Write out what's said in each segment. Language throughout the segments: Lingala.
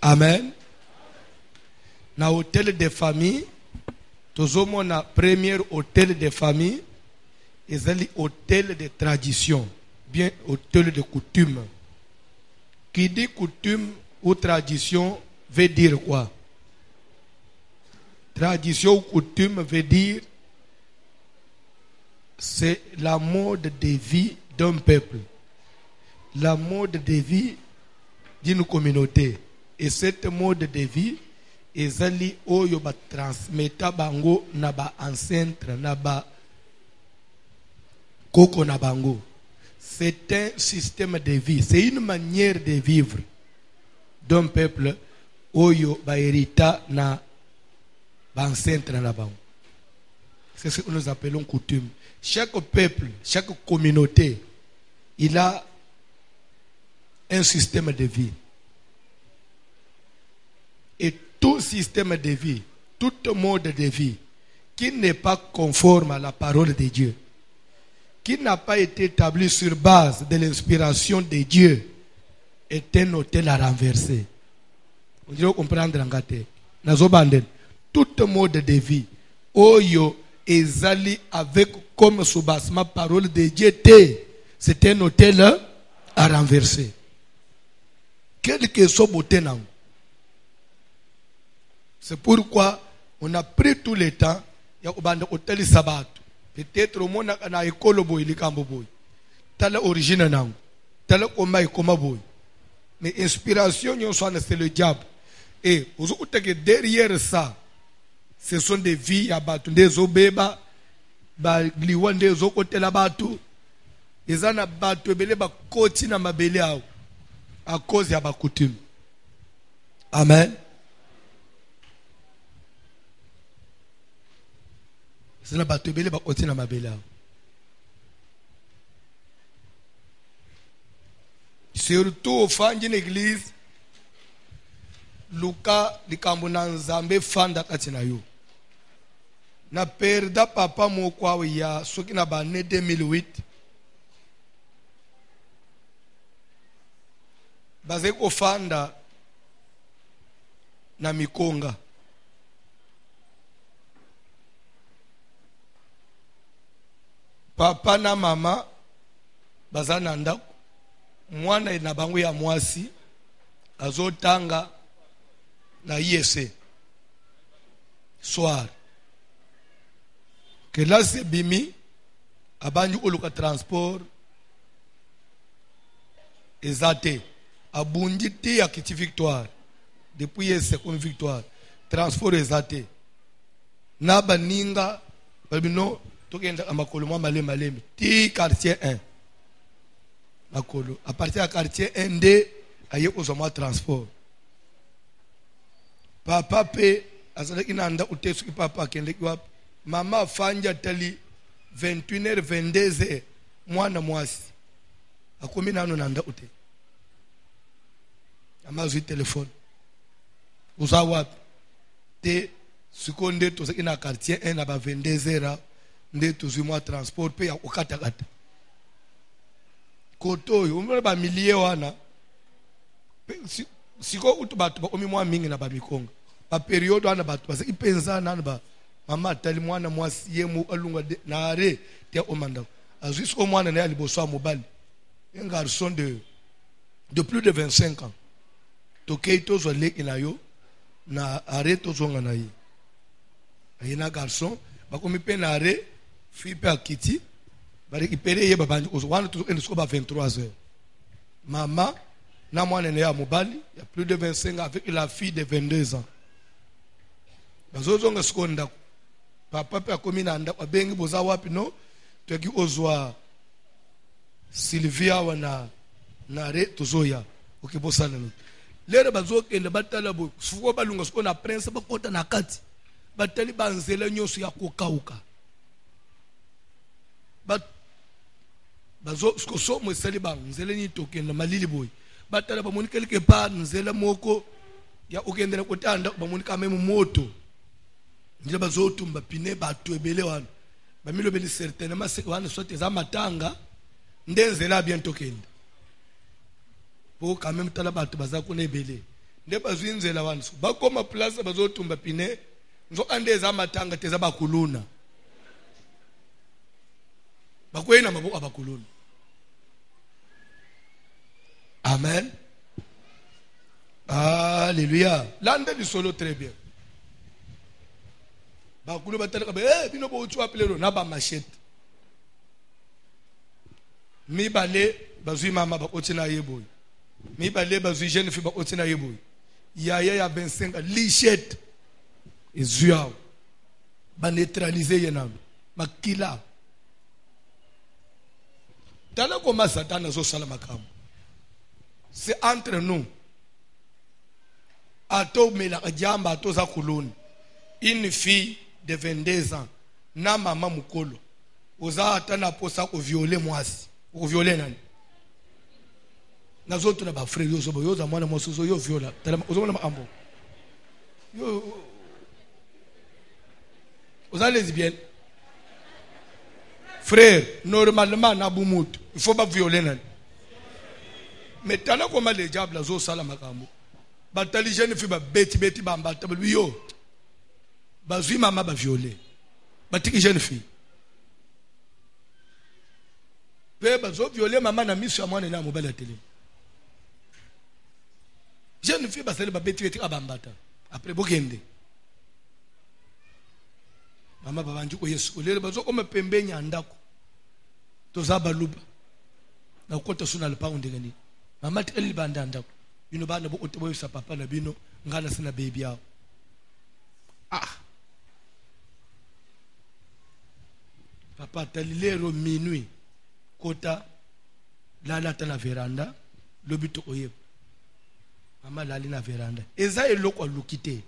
Amen. Na hôtel de famille, tozomo na premier hôtel de famille, ezali hôtel de tradition, bien hôtel de coutume. Qui dit coutume ou tradition veut dire quoi? Tradition ou coutume veut dire c'est la mode de vie d'un peuple, la mode de vie d'une communauté. Et cette mode de vie ezali oyo ba transmeta bango na ba ancêtre na ba koko na bango. C'est un système de vie, c'est une manière de vivre d'un peuple oyo ba hérita na ba ancêtre na bango. C'est ce que nous appelons coutume. Chaque peuple, chaque communauté, il a un système de vie. Et tout système de vie, tout mode de vie qui n'est pas conforme à la parole de Dieu, qui n'a pas été établi sur base de l'inspiration de Dieu, est un hôtel à renverser. On dirait comprendre en gâté. Tout mode de vie, oyo ezali avec comme soubassement parole de Dieu, c'est un hôtel à renverser. Quel que soit beauté nan. C'est pourquoi on a pris tout le temps, il y a un hôtel sabat. Peut-être au monde na école boy likambo boy. Tala origine nan. Tala koma ikoma boy. Mais inspiration c'est le diable. Et vous que derrière ça, ce sont des vies à battre, des obéba, liwan des okote la batu. Les ana batu belé ba koti na mabele ao à cause ya ba coutume. Amen. C'est la batu belé ba koti na mabele ao. Surtout au fan d'une église, Luka likambo na nzambe fanda kati na yo. Na perda papa mokwa ya soki na ba ne 2008. Baze ko fanda na Mikonga. Papa na mama bazana ndako. Mwana na bango ya mwasi azotanga na ISC soir que là c'est bimi abandu oluka transport ezate abundi te ya kiti Victoire depuis ISC comme Victoire transport ezate na baninga babino tokenda amakolo mwa malemi ti quartier 1 makolo à partir à quartier 1D aye kozoma transport. Papa pe azalaki nanda utesu papa kende kwa mama fanja tali 21h 22h mwana mwasi akomi nano nanda ute amazi telefone uzawa te seconde to zaki na quartier 1 na ba 22h nde tozuma transport pe ya okata kata koto yo umwe ba milie wana siko utu batu ba omi mwa mingi na ba Mikonga ba periode wana batu ba ipenza na ba mama tali mwana mwasi yemu alunga na are te omanda azuiso mwana na liboso mobile un garçon de plus de 25 ans tokei tozo leki na yo na are tozo ngana yi ayina garçon ba komi pe na are fi pe akiti ba récupérer ye ba bandi ozo wana tozo endo ba 23h mama na mwana ya mobali, il y a plus de 25 ans avec la fille de 22 ans. Bazozonga seconda. Papa pe akomi na ndako bengi boza wapi no? Toki ozwa Sylvia wana na re tozoya. Okibosana no. Lere bazokende batala bo. Suko balunga suko na prince bakota na kati. Batali banzela nyoso ya kokauka. Bazo suko so mo sali bang nzela ni tokenda malili boy. Batala bamoni quelque part nzela moko ya okendela kotanda bamoni kama moto ndile bazotumba pine batu ebele wana bamilo beli certainement wana sote za matanga ndenzela bien tokenda po quand même tala batu bazako na ebele nde bazwinzela wanso bakoma plaza bazotumba pine nzo andeza amatanga teza bakuluna bakwena maboko abakuluna. Amen. Alléluia. L'ande du solo très bien. Bakulu batala ba bino bo utwa pelero na ba machette. Mi bale bazui mama ba otina yeboy. Mi bale bazui jeune fille ba otina yeboy. Ya 25 lichette. Ezuya. Ba neutraliser yenam. Makila. Tala koma Satan zo sala makam. C'est entre nous. Ato mela jamba ato za kuluni. Une fille de 22 ans. Na mama mukolo. Oza atana posa ko violer mwasi. Ko violer nani? Nazo tuna ba frère yo zo yo za mwana mosuzo yo viola. Tala ozo mwana ambo. Yo oza lesbienne. Frère, normalement na bumutu. Il faut pas violer nani. Mais tala koma le diable zo sala makambo. Batali jeune fi ba beti bambata yo. Bazui mama ba violer. Batiki jeune fille. Pe bazo violer mama na miso ya mwana na mobile télé. Jeune fille basale ba beti abambata. Après bokende. Mama babanju ko Yesu. Olele bazo koma pembenya ndako. Toza baluba. Na kota suna le pa ondengani. Mama teli banda ndako. Bino bana bo otebo sa papa na bino ngana sina baby yao. Papa talilero minuit kota lala ta na veranda lobito oye. Mama lali na veranda. Eza eloko lukite.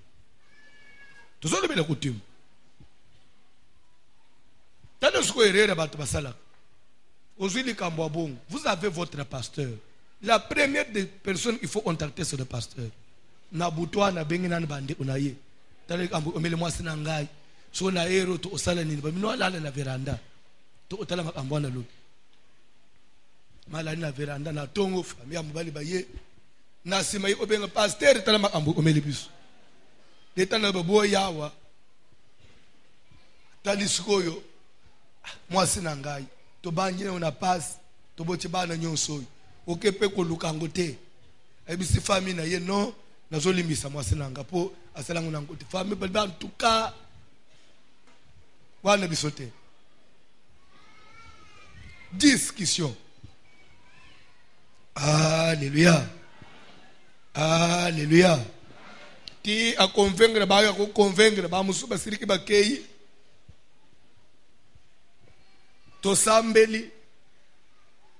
Tozo le bela kutim. Tano sko erera batu basala. Ozili kambo bongo. Vous avez votre pasteur. La première des personnes qu'il faut contacter c'est le pasteur. Na butwa na bengi na bande unaye. Tale kambo omele mwasi na ngai. So na ero to osala nini ba mino lala na veranda. To otala makambo na lo. Mala na veranda na tongo famia mobali ba ye. Na sima yi obenga pasteur tala makambo omele biso. Leta na babo yawa. Tali sikoyo mwasi na ngai. To banje una pass to boche bana nyonso. Okepe ko lukango te. Ebisi fami na ye no nazo limbisa mwasi nanga po asalango nango te fami ba ntuka wana bisote. Discussion. Alléluia. Alléluia. Ti a convaincre ba ya ko convaincre ba musuba siriki ba kei. To sambeli.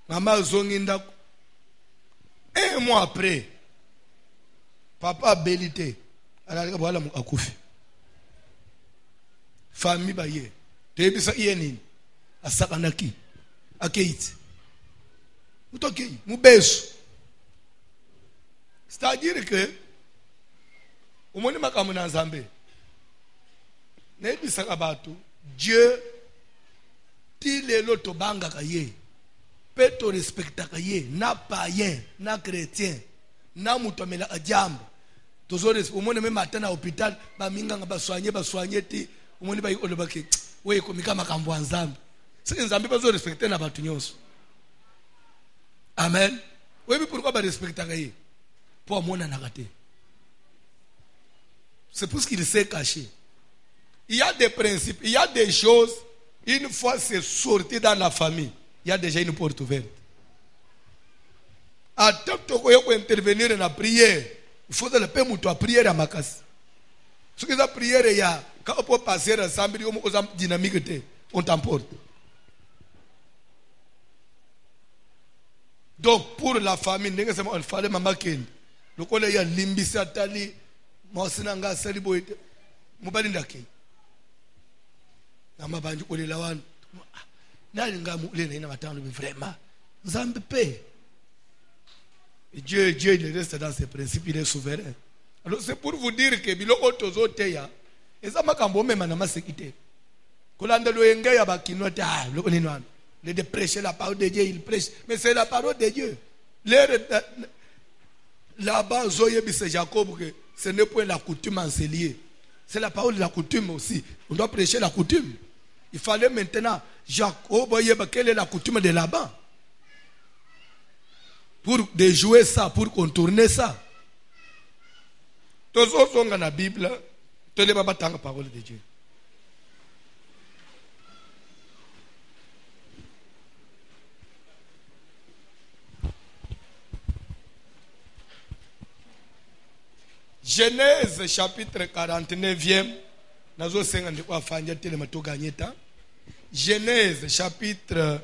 Mama zongi ndako. Un mois après, papa belité. Alors voilà mon akufi. Famille baye. Tebisa yeni. Asakanaki. Akeit. Mutoki, mubeso. C'est-à-dire que au monde makamuna nzambe. Nebisa kabatu, Dieu ti lelo to banga kaye. Peto respecta kaye na païen na chrétien na mutomela ajambo tozore umone même matin na hôpital ba minga ba soigner ti umone ba yolo bake we ko mikama kambo nzambe c'est nzambe ba zo respecter na batu nyonso. Amen. Oui, pourquoi ba respecta kaye pour mona na kate. C'est pour ce qu'il s'est caché. Il y a des principes, il y a des choses, une fois c'est sorti dans la famille, il y a déjà une porte ouverte. Attends que intervenir dans la prière, il faut que le peuple soit prière à ma casse. Ce que la prière il y a, quand on peut passer ensemble, on a dynamique, on t'emporte. Donc pour la famille, il fallait maman ken. Le collègue y a limbisa tali, moi sinanga sali boite, mobali ndake. Na mabanju kole lawan. Nali ngamu le na matano vraiment. Nzambe pe. Dieu il reste dans ses principes, il est souverain. Alors c'est pour vous dire que biloko tozoteya eza makambo mema na masekite. Kolanda lo yenga ya bakinota lo ninwana. Le de prêcher la parole de Dieu, il prêche, mais c'est la parole de Dieu. Là-bas, c'est Jacob que ce n'est pas la coutume enseigner. C'est la parole de la coutume aussi. On doit prêcher la coutume. Il fallait maintenant, Jacob, quelle est la coutume de là-bas? Pour déjouer ça, pour contourner ça. Tous ceux qui sont dans la Bible, tous les babas la parole de Dieu. Genèse chapitre 49e. Genèse chapitre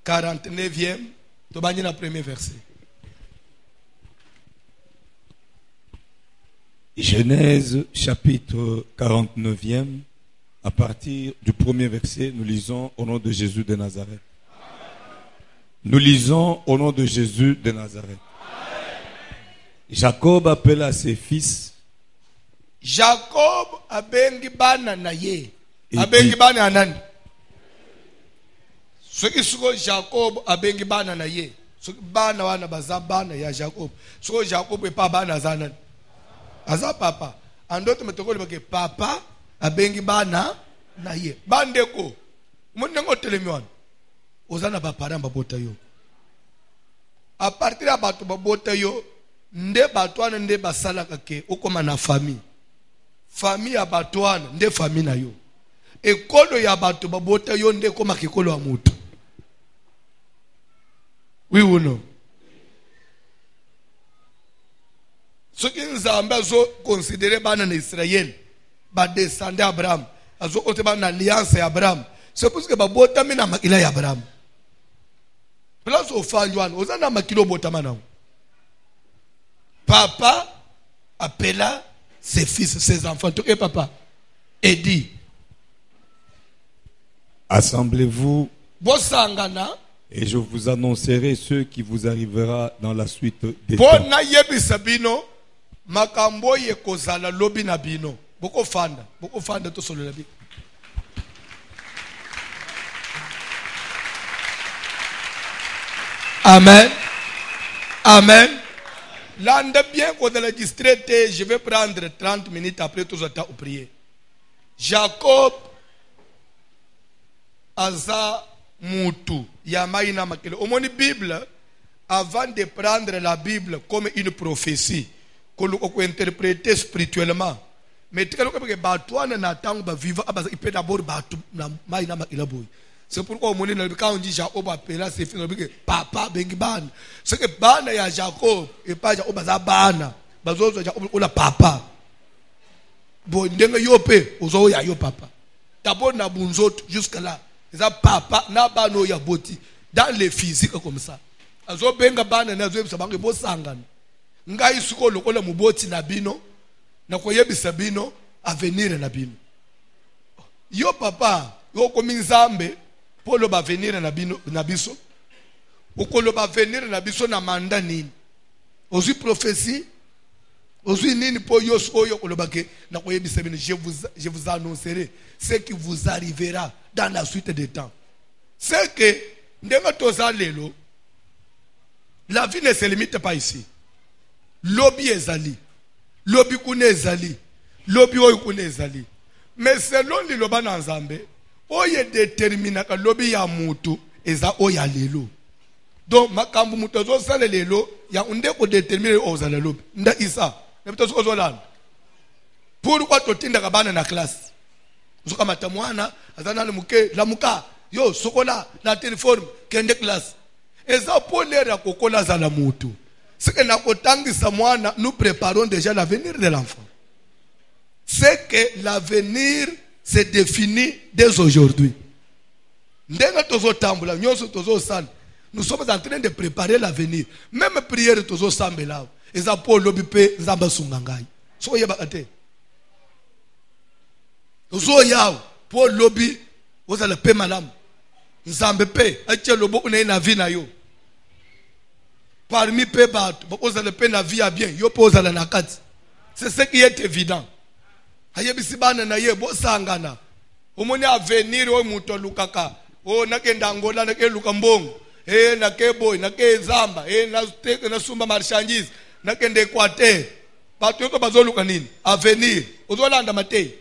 49e. Tu vas lire le premier verset. Genèse chapitre 49e. À partir du premier verset, nous lisons au nom de Jésus de Nazareth. Nous lisons au nom de Jésus de Nazareth. Jacob appela ses fils. Jacob abengi bana na ye. Abengi bana nani? Soki suko Jacob abengi bana na ye. Soki bana wana baza bana ya Jacob. Soki Jacob epa bana za nani? Aza papa. Andoto metokoli bake papa abengi bana na ye. Bandeko. Munengo telemiwana. Ozana ba parents babota yo. A partir ya bato babota yo, nde batwana nde basalaka ke okoma na famille. Famille ya batwana nde famille na yo. Ekolo ya bato babota yo nde koma kekolo ya mutu. Oui ou non? Soki Nzambe azo considérer bana na Israël, ba descendant Abraham, azo kote ba na alliance ya Abraham. C'est parce que babota mina makila ya Abraham. Place au fanjwan, ozana makilo botama na. Papa appela ses fils, ses enfants. Et papa, et dit, assemblez-vous Bosangana, et je vous annoncerai ce qui vous arrivera dans la suite des temps. Bona yebisabino, makambo ye kozala lobi na bino. Boko fanda to solo labi. Amen. Amen. L'ande bien qu'on a enregistré, je vais prendre 30 minutes après tout le temps pour prier. Jacob aza mutu yamaina makele. Au moni Bible, avant de prendre la Bible comme une prophétie, qu'on peut interpréter spirituellement. Mais tu sais que batouane na tango ba vivre, il peut d'abord batu na maina makela boy. C'est pourquoi au moment quand on dit Jacob appela ses fils, on dit que papa bengi bana. C'est que bana ya Jacob et pas Jacob baza bana. Bazozo Jacob ola papa. Bon ndenga yope ozo ya yo papa. D'abord na bunzoto jusque là. Ça papa na bano ya boti dans les physiques comme ça. Azo benga bana na zo yebisa bange bo sangana. Ngai suko lokola muboti na bino na koyebisa bino avenir na bino. Yo papa, yo komi Nzambe polo ba venir na bino na biso. Okolo ba venir na biso na manda nini? Ozu prophétie. Ozu nini po yo oyo kolobake na koyebisa bino je vous annoncerai ce qui vous arrivera dans la suite des temps. C'est que ndenga toza lelo la vie ne se limite pas ici. Lobby ezali. Lobby kune ezali. Lobby oyo kune ezali. Mais selon liloba na Nzambe, oye détermina ka lobby ya mutu eza oya lelo. Donc makambu mutu zo sale lelo ya unde ko déterminer ozala lobby. Nda isa. Nebito so zolana. Pourquoi totinda ka bana na classe? Usoka matamwana azana muke la muka yo sokola na téléphone kende classe. Eza polera kokola za la mutu. Ce que nous préparons déjà l'avenir de l'enfant. C'est que l'avenir se définit dès aujourd'hui. Nous sommes en train de préparer l'avenir. Même prière tozo sambela. Eza po lobi pe nzamba sungangai. So yeba ate. Tozo yao po lobi ozala pe malam. Nzambe pe ache lobo une na vie na yo. Parmi peu battu, parce que le peine la vie a bien, yo pose la nakati. C'est ce qui est évident. Ayebisi bana na ye bo sangana. Omoni avenir o muto lukaka. O nakenda ngola nake lukambongo. na ke boy na ke zamba na sumba marchandise na ke ndekwate batho ko bazoluka nini avenir uzolanda matei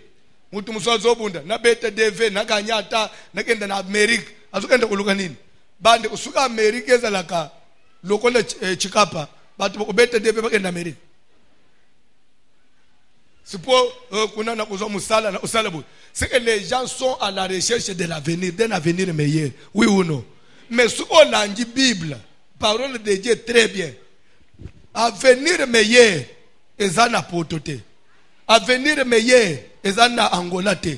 mutu musazobunda na bete dv na kanyata na kenda na America azokenda kuluka nini bande kusuka America ezalaka lokola chikapa batho ko bete dv bakenda America sipo kuna na kuzo musala na usala bu c'est que les gens sont à la recherche de l'avenir d'un avenir meilleur oui ou non mais ce qu'on a dit Bible parole de Dieu très bien avenir meilleur ezana potote avenir meilleur ezana Angola te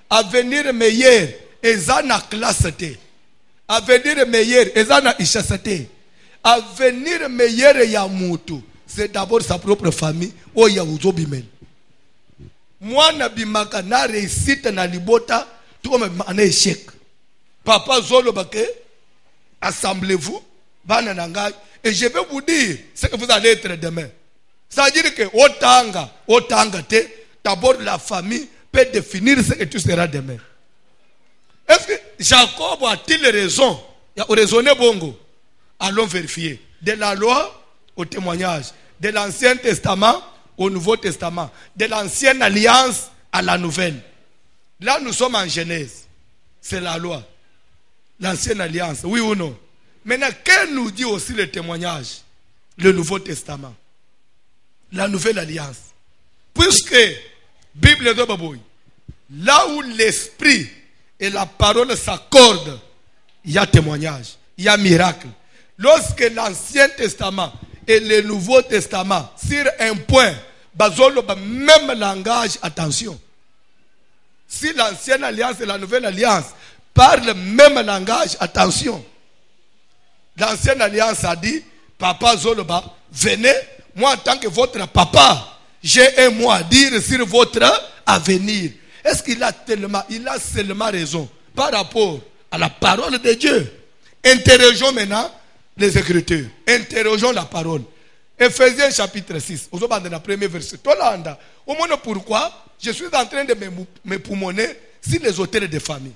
avenir meilleur ezana classe te avenir meilleur ezana Ishasa te avenir meilleur ya mutu c'est d'abord sa propre famille o ya uzobimel mwana bimaka na réussite na libota tout comme un échec papa zolo bake assemblez-vous bana nanga et je vais vous dire ce que vous allez être demain. Ça veut dire que otanga te d'abord la famille peut définir ce que tu seras demain. Est-ce que Jacob a-t-il raison? Il a raisonné bongo. Allons vérifier. De la loi au témoignage, de l'Ancien Testament au Nouveau Testament, de l'Ancienne Alliance à la Nouvelle. Là nous sommes en Genèse. C'est la loi. L'Ancienne Alliance, oui ou non? Maintenant, qu'elle nous dit aussi le témoignage? Le Nouveau Testament. La Nouvelle Alliance. Puisque, Bible de Baboui, là où l'esprit et la parole s'accordent, il y a témoignage, il y a miracle. Lorsque l'Ancien Testament et le Nouveau Testament, sur un point, basolo même langage, attention. Si l'Ancienne Alliance et la Nouvelle Alliance parlent le même langage, attention. L'Ancienne Alliance a dit, Papa Zoloba, venez, moi en tant que votre papa, j'ai un mot à dire sur votre avenir. Est-ce qu'il a seulement raison par rapport à la parole de Dieu? Interrogeons maintenant les Écritures. Interrogeons la parole. Ephésiens chapitre 6. Au moment de la première verset. Au moment pourquoi je suis en train de me poumonner sur les autels de famille.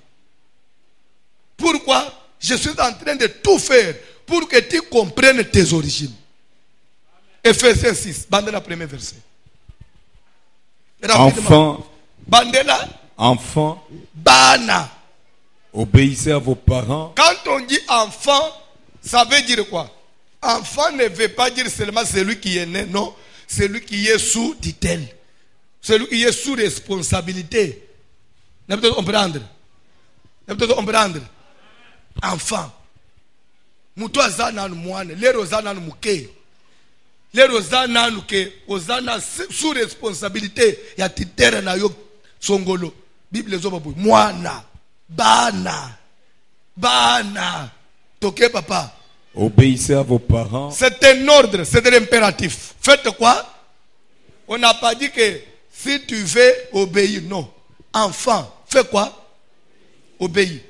Pourquoi je suis en train de tout faire pour que tu comprennes tes origines. Ephésiens 6, bande la première verset. Enfants, bana. Obéissez à vos parents. Quand on dit enfant, ça veut dire quoi? Enfant ne veut pas dire seulement celui qui est né, non. Celui qui est sous tutelle. Celui qui est sous responsabilité. Vous pouvez comprendre? Vous pouvez comprendre? Enfant. Mutu azana mwana, lero zana muke. Lero zana nuke, ozana sous responsabilité ya titere na yo songolo. Bible zo babu. Mwana, bana. Toke papa. Obéissez à vos parents. C'est un ordre, c'est un impératif. Faites quoi? On n'a pas dit que si tu veux obéir, non. Enfant, fais quoi? Obéis.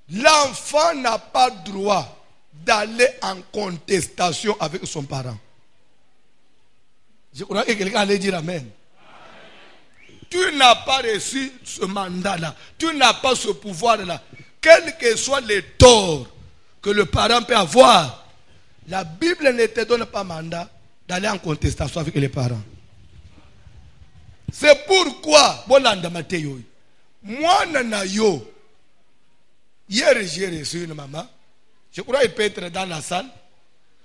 L'enfant n'a pas droit d'aller en contestation avec son parent. Je crois que quelqu'un allait dire amen. Tu n'as pas reçu ce mandat-là. Tu n'as pas ce pouvoir-là. Quel que soit les torts que le parent peut avoir, la Bible ne te donne pas mandat d'aller en contestation avec les parents. C'est pourquoi, moi, nanayo. Hier, j'ai reçu une maman. Je crois qu'il peut être dans la salle.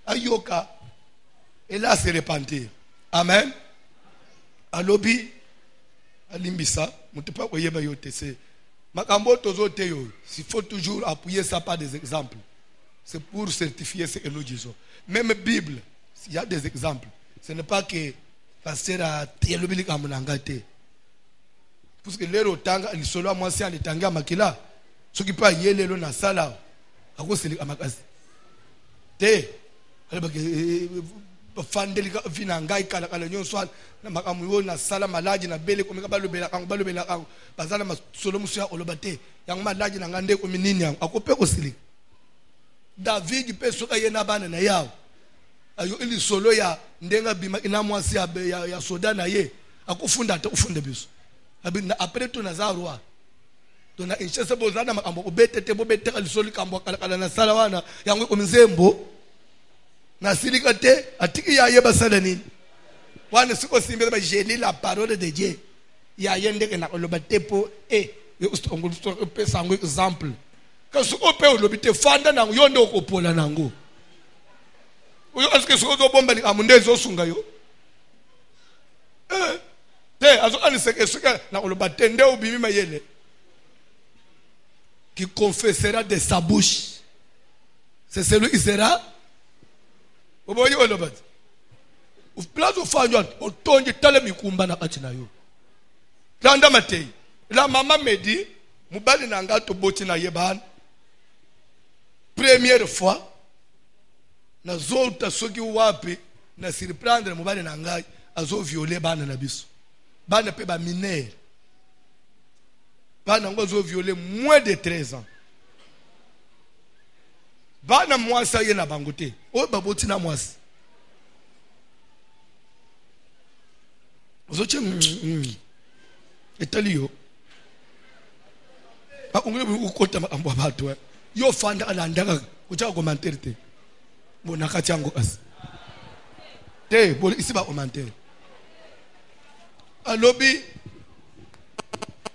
Ayoka. Et là, c'est repentir. Amen. À lobby. À Limbissa. Il faut toujours appuyer ça par des exemples. C'est pour certifier ce que nous disons. Même Bible, il y a des exemples. Ce n'est pas que pasteur a théologie comme l'angate. Parce que l'heure au tanga, il solo à moi si on est tanga makila. Ce qui peut y aller dans la salle, à cause c'est à ma case. Té, fandelika vinangai kala kala nyonswa na makamuyo na sala malaji na bele ko mekabalo bela kangu bazala masolo musia olobate yang malaji na ngande ko minini yang akope ko sili David pe soka yena bana na yao ayo ili solo ya ndenga bima ina mwasi ya soda na ye akufunda ta ufunde biso après tout nazarwa tona inchese bozana makambo ubetete bobeteka lisoli kambo kala na sala wana yangu omzembo nasilika te atiki yaye basala nini wana siko simbe ba jeli la parole de Dieu ya yende ke na loba tepo yo ustongolo pesa ngo example ka siko pe lobite fanda nangu yonde okopola nangu uyo aske siko zo bomba ni amundezo sunga yo te azo aniseke suka na loba tende ubimi mayele qui confessera de sa bouche, c'est celui qui sera. Vous voyez, on va dire. Vous place au fond, au ton de Talemi Kumba na Katinayo. Landa Matei. La maman me dit, Moubali Nanga to Botina Yeban. Première fois, na zolta soki wapi, na surprendre Moubali Nanga, a zo violer Bana Nabiso. Bana pe ba mineur. Bana ngozo violé moins de 13 ans. Bana mwasa ye na bangote. O baboti na mwasi. Ozoche etali yo. Ba ungule ukota ambo abantu. Yo fanda alandaka ucha commentaire te. Bona kachango as. Te bol isi ba commentaire. Alobi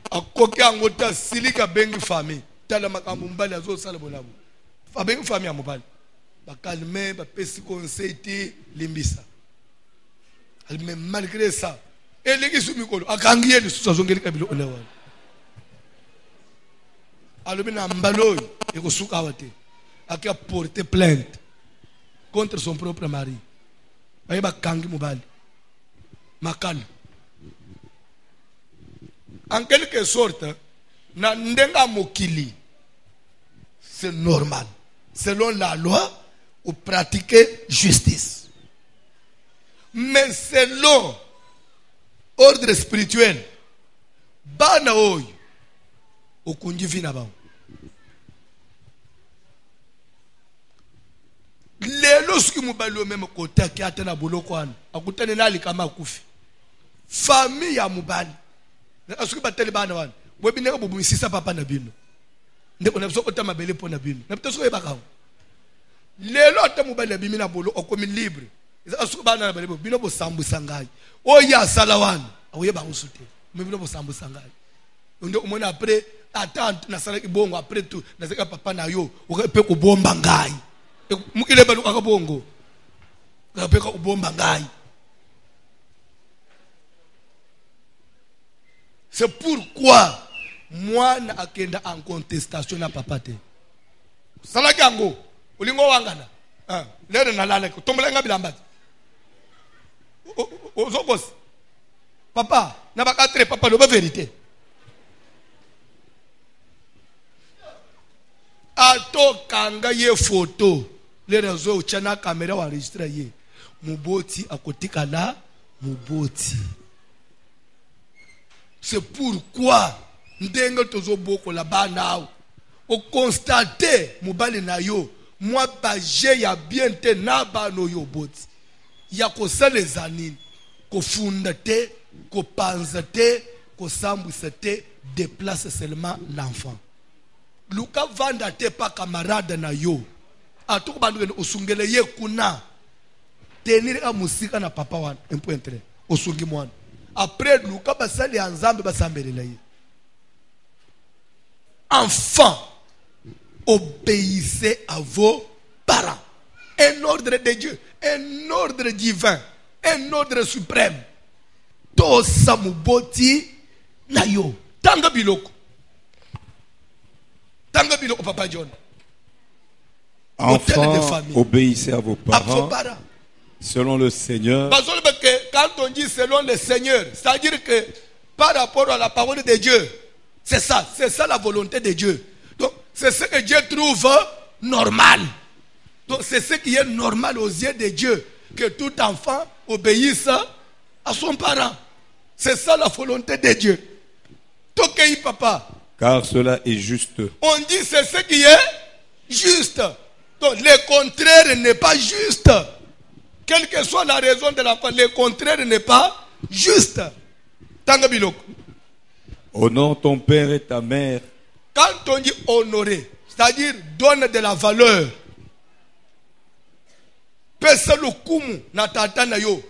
akoki angota silika bengi famille tala makambo mbali azo sala bolabo fa bengi famille amobali ba calmer ba pesi conseil ti limbisa mais malgré ça eleki sumikolo akangi yeli suzazongeli kabilo olewa alobi na mbalo ekosuka wate akia porter plainte contre son propre mari baye bakangi mobali makala. En quelque sorte, na ndenga mokili, c'est normal. Selon la loi, vous pratiquez justice. Mais selon ordre spirituel, bana oy, okunji vina bao. Lelo ski mubali même côté qui atena boloko an, akutane nali kama kufi. Famille ya mubali. Asuki bateli bana wana bobineka bobumisisa papa na bino ndeko na soko tama bele pona bino na pitaso e bakawo lelo ta mobali na bimina bolo okomi libre asuki bana na bele bino bo sambusa ngai oya sala wana awoye ba usute bino bo sambusa ngai ndo umona après attente na sala ibongo après tout na seka papa na yo okepe ko bomba ngai mukile balu akabongo okepe ko bomba ngai. C'est pourquoi moi na akenda en contestation na papa te. Salaki yango ulingo wangana. Lero na lala ko tombola ngabilamba. Ozobos. Papa, na bakatre papa lo ba vérité. Ato kanga ye photo. Lero zo chana kamera wa registre ye. Muboti akotika la muboti. C'est pourquoi ndenge tozo boko la banao o constater mobali na yo moi baje ya bien te na bano yo boti ya ko les anines ko funda te ko panza te ko sambusa te déplace seulement l'enfant luka vanda te pa camarade na yo atuko bandu osungele ye kuna tenir a musika na papa wan un point très osungi mwana. Après, nous, quand basali ensemble, enfants, obéissez à vos parents. Un ordre de Dieu, un ordre divin, un ordre suprême. To samuboti na yo. Tanga biloko. Tanga biloko, Papa John. Enfants, obéissez à vos parents. Selon le Seigneur. Quand on dit selon le Seigneur, c'est-à-dire que par rapport à la parole de Dieu, c'est ça la volonté de Dieu. Donc, c'est ce que Dieu trouve normal. Donc, c'est ce qui est normal aux yeux de Dieu, que tout enfant obéisse à son parent. C'est ça la volonté de Dieu. Tokei papa. Car cela est juste. On dit c'est ce qui est juste. Donc, le contraire n'est pas juste. Quelle que soit la raison de l'enfant, le contraire n'est pas juste. Honore ton père et ta mère, Quand on dit honorer, c'est-à-dire donne de la valeur. Pesa le kumu na tata na yo.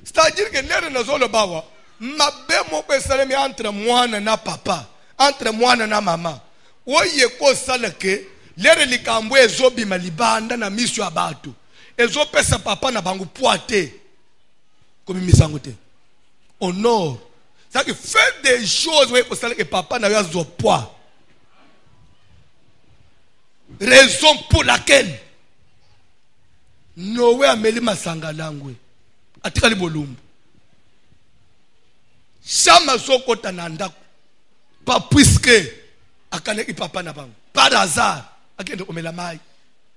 C'est-à-dire que l'ère na zolo bawa, mabe mo pesa le entre mwana na papa, entre mwana na mama. Oye ko salake, l'ère likambo ezobi malibanda na misu abatu. Ezo pesa papa na bangu poate. Comme misangote. Honore. C'est-à-dire que faire des choses où que papa n'a pas de poids. Raison pour laquelle Noé a mêlé ma sangalangwe. Atikali bolumbu. Chama soko tananda. Pas puisque akane ki papa na bangu. Par hasard. Akende omela mai.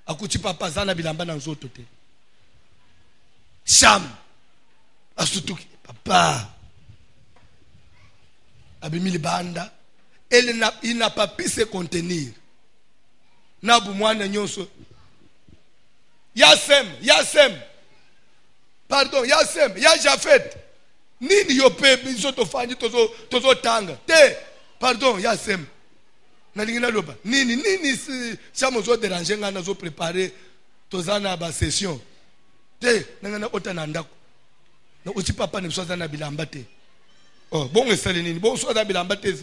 Akuchi papa zana bilamba na nzoto te. Cham. Asutuki papa. Abimili banda. Il n'a pas pu se contenir. Nabu mwana nyonso. Yasem. Pardon, Yasem, Yajafet. Nini yope biso tofandi tozo tanga. Te, pardon, Yasem. Nalingina loba. Nini si chamo zo déranger ngana zo préparer tozana ba session. Te, nangana otana ndako. Na uti papa ne soza na bilamba te. Oh, bon esale nini? Bon soza bilamba te.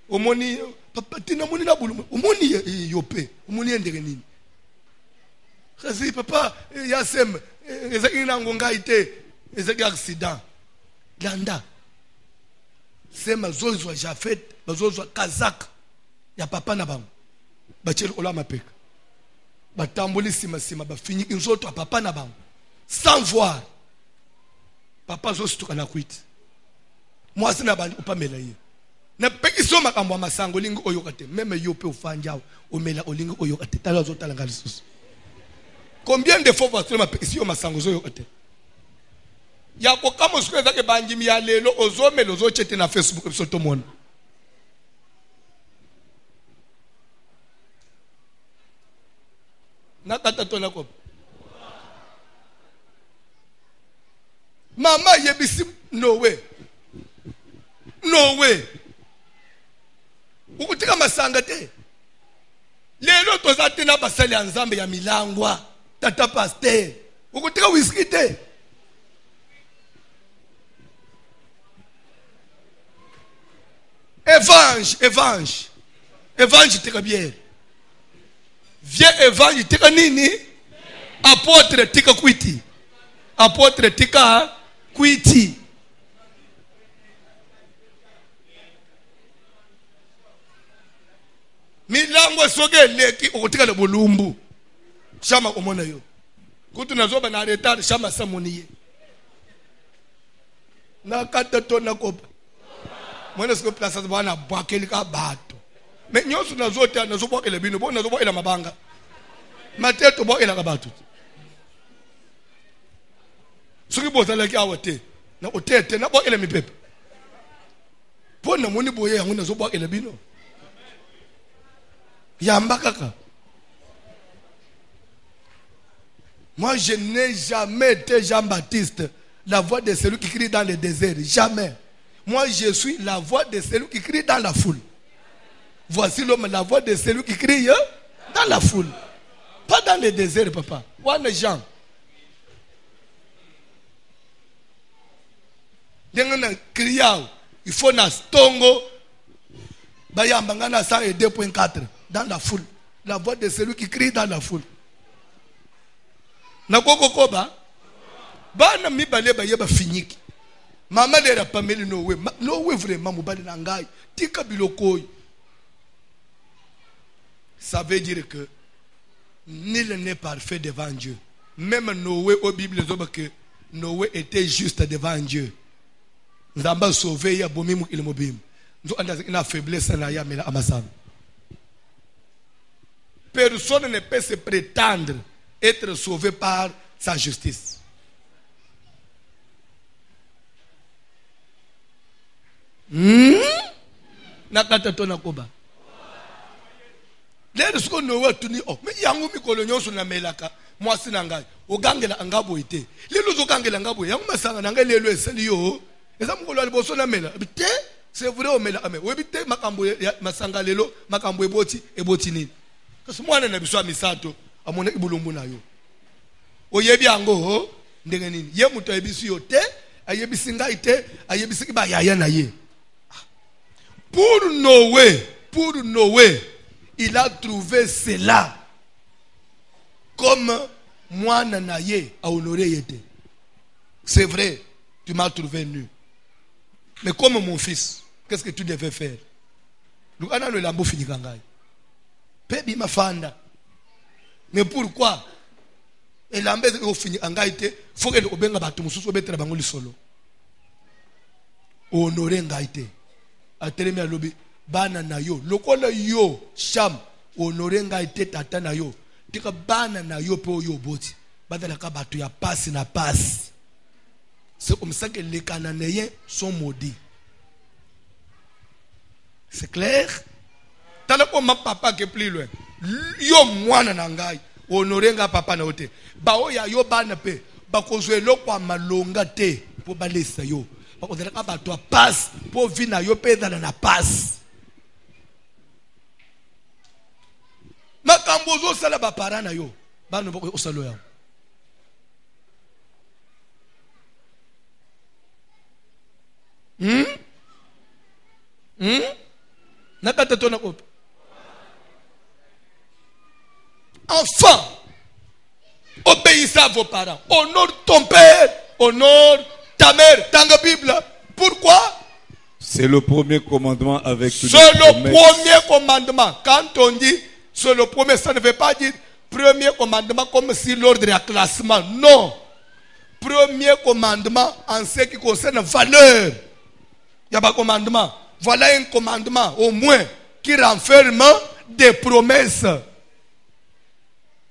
Omoni papa tina moni na bulu. Omoni yope. Omoni endere nini? Kasi papa Yasem ezaki na ngonga ite ezaki accident. Landa. Sema zozwa Jafet, bazozwa Kazak. Ya papa na bango. Bacheli ola mapeka. Batamboli sima ba fini inzoto papa na bango. Sans voir. Papa zo stuka na kwiti. Mwasi na bandi upamela ye. Na peki so makambo masango lingi oyokate. Meme yope ufanja omela olingi oyokate. Tala zo tala ngalisusu. Combien de fois vous avez peki yo masango zo oyokate? Yako kama usikweza ke banjimi ya lelo ozome lozo chete na Facebook episoto mona. Nakata tona ko. Mama yebisi no way. Ukutika masanga te. Lelo tozate na basali ya nzambe ya milangwa. Tata pasteur. Ukutika whisky te. Évangile tika bière. Vieux évangile tika nini? Apôtre tika kwiti. Apôtre tika kwiti. Milango soge leki ukutika le bulumbu. Shama omona yo. Kutu nazoba na retard shama samoniye. Na kata tona kopa. Mwana siko place bwana bwakeli ka bato. Me nyosu nazote nazobwakela bino bona nazobwakela mabanga. Mateto bwakela ka bato. Suki bozala ki awate. Na otete na bwakela mipepe. Pona moni boye yangu nazobwakela bino. Yamba kaka. Moi je n'ai jamais été Jean-Baptiste, la voix de celui qui crie dans le désert, jamais. Moi, je suis la voix de celui qui crie dans la foule. Voici l'homme, la voix de celui qui crie dans la foule. Pas dans le désert, papa. One Jean. Il faut na stongo. Bayambangana 102.4 dans la foule. La voix de celui qui crie dans la foule. Na koko koba. Bana mibale bayeba finiki. Maman n'a pas mis no way vraiment mobali nangai tika biloko. Ça veut dire que nul n'est parfait devant Dieu. Même Noé au Bible zoba que Noé était juste devant Dieu. Nzamba sauvé ya bomimu ile mobim. Nzo anda ina faiblesse na ya mela amasana. Personne ne peut se prétendre être sauvé par sa justice. Nakata tona koba. Lero siko Noé tuni o. Me yangu mikolo nyonso na melaka. Mwasi na ngai. Ogangela angabo ite. Lelo zo kangela ngabo yangu masanga na ngai lelo esali yo. Eza mukolo aliboso na mela. Bite C'est vrai au mela ame. Webite makambo ya masangalelo, makambo eboti nini. Kasi mwana na biso misato amone ibulumbu na yo. Oyebi ango ndenge nini. Ye muto ayebisi yo te, ayebisi ngai te, ayebisi ba yaya na ye. Pour Noé, il a trouvé cela comme mwana na ye a honoré yete. C'est vrai, tu m'as trouvé nu. Mais comme mon fils, qu'est-ce que tu devais faire? Lukana le lambo fini kangai. Pebi mafanda. Mais pourquoi? Et lambe au fini kangai te, faut que obenga batu mususu obetra bango lisolo. Honorer ngai te. Atelemi alobi bana na yo. Lokola yo sham honorer ngai te tata na yo. Tika bana na yo pe yo boti. Badala ka batu ya passe na passe. C'est comme ça que les Cananéens sont maudits. C'est clair? Tala ko ma papa ke plus loin. Yo mwana na ngai, honorer nga papa na ote. Ba o ya yo bana pe, ba ko zwelo kwa malonga te po balesa yo. Ba ko zela ba to passe po vina yo pe dala na passe. Makambo zo sala ba parana yo. Ba no ba ko salo ya. Enfant, obéissez à vos parents. Honore ton père, honore ta mère. Dans la Bible. Pourquoi? C'est le premier commandement avec toutes les C'est le promesses. premier commandement. Quand on dit c'est le premier, ça ne veut pas dire premier commandement comme si l'ordre est à classement. Non. Premier commandement en ce qui concerne la valeur. Il n'y a pas de commandement. Voilà un commandement au moins qui renferme des promesses.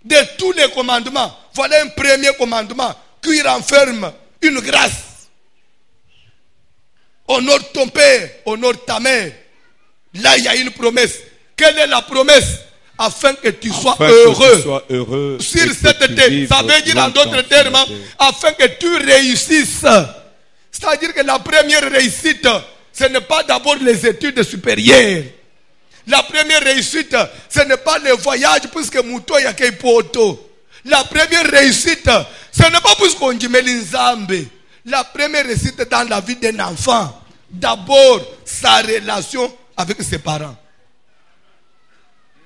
De tous les commandements, voilà un premier commandement qui renferme une grâce. Honore ton père, honore ta mère. Là, il y a une promesse. Quelle est la promesse? Afin que tu sois heureux. Sur cette terre. Ça veut dire en d'autres termes, afin que tu réussisses. C'est-à-dire que la première réussite, ce n'est pas d'abord les études supérieures. La première réussite, ce n'est pas le voyage puisque Mouto ya poto. La première réussite, ce n'est pas puisqu'on dit Melinzambe. La première réussite dans la vie d'un enfant, d'abord sa relation avec ses parents.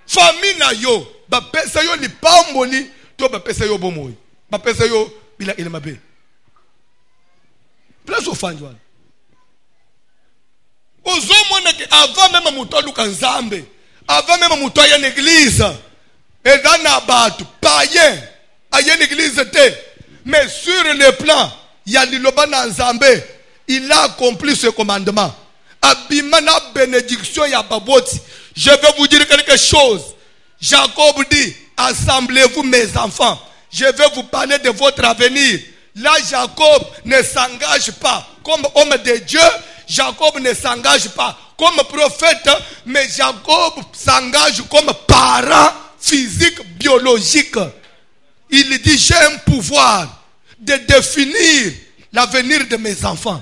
Famille na yo, ba pesa yo li pamboli, to ba pesa yo bomoy. Ba pesa yo bila ile mabe. Place au fanjwan. Avant même Mouto Lukanzambe, avant même Mouto y a une église, et dans la batte, païen, il y a une église, mais sur le plan, il y a l'Ilobana Nzambe, il a accompli ce commandement. Abimana bénédiction, il y a Baboti. Je vais vous dire quelque chose. Jacob dit, assemblez-vous mes enfants, je vais vous parler de votre avenir. Là, Jacob ne s'engage pas comme homme de Dieu. Jacob ne s'engage pas comme prophète, mais Jacob s'engage comme parent physique, biologique. Il dit, j'ai un pouvoir de définir l'avenir de mes enfants.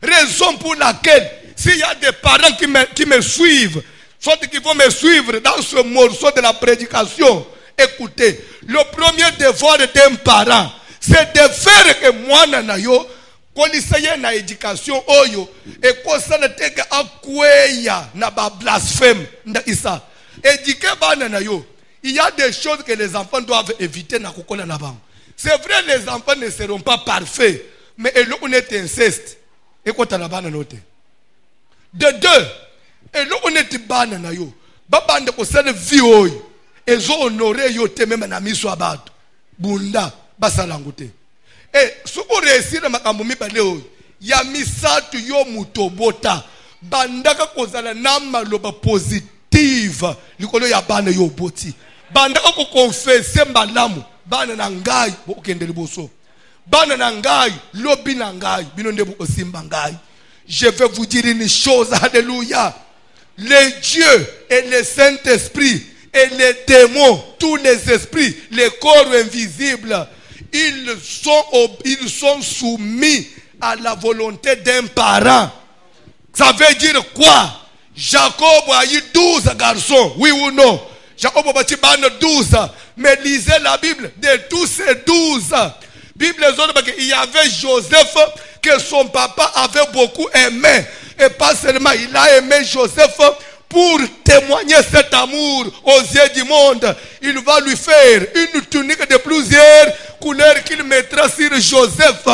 Raison pour laquelle, s'il y a des parents qui me suivent, soit qui vont me suivre dans ce morceau de la prédication, écoutez, le premier devoir d'un parent, c'est de faire que moi, nanayo, koliseye na éducation oyo et kosala teka akweya na ba blasphème nda isa éduquer bana na yo. Il y a des choses que les enfants doivent éviter na kokola na bango. C'est vrai, les enfants ne seront pas parfaits, mais elo on est inceste et kota na bana note. De deux, elo on est bana na yo ba bande ko sala vie oyo ezo honorer yo te même na miso abatu bunda basala ngote. Et si vous réussissez à faire ya misatu yo mutobota bandaka kozala nama loba positive likolo ya bana yo boti bandaka ko confesser mbalamu bana na ngai bo okende liboso bana na ngai lobi na ngai bino nde bo osimba ngai. Je vais vous dire une chose, alléluia. Les dieux et le Saint-Esprit et les démons, tous les esprits, les corps invisibles, ils sont soumis à la volonté d'un parent. Ça veut dire quoi? Jacob a eu 12 garçons, oui ou non? Jacob a eu 12, mais lisez la Bible, de tous ces 12, Bible il y avait Joseph que son papa avait beaucoup aimé. Et pas seulement, il a aimé Joseph pour témoigner cet amour aux yeux du monde. Il va lui faire une tunique de plusieurs couleurs qu'il mettra sur Joseph.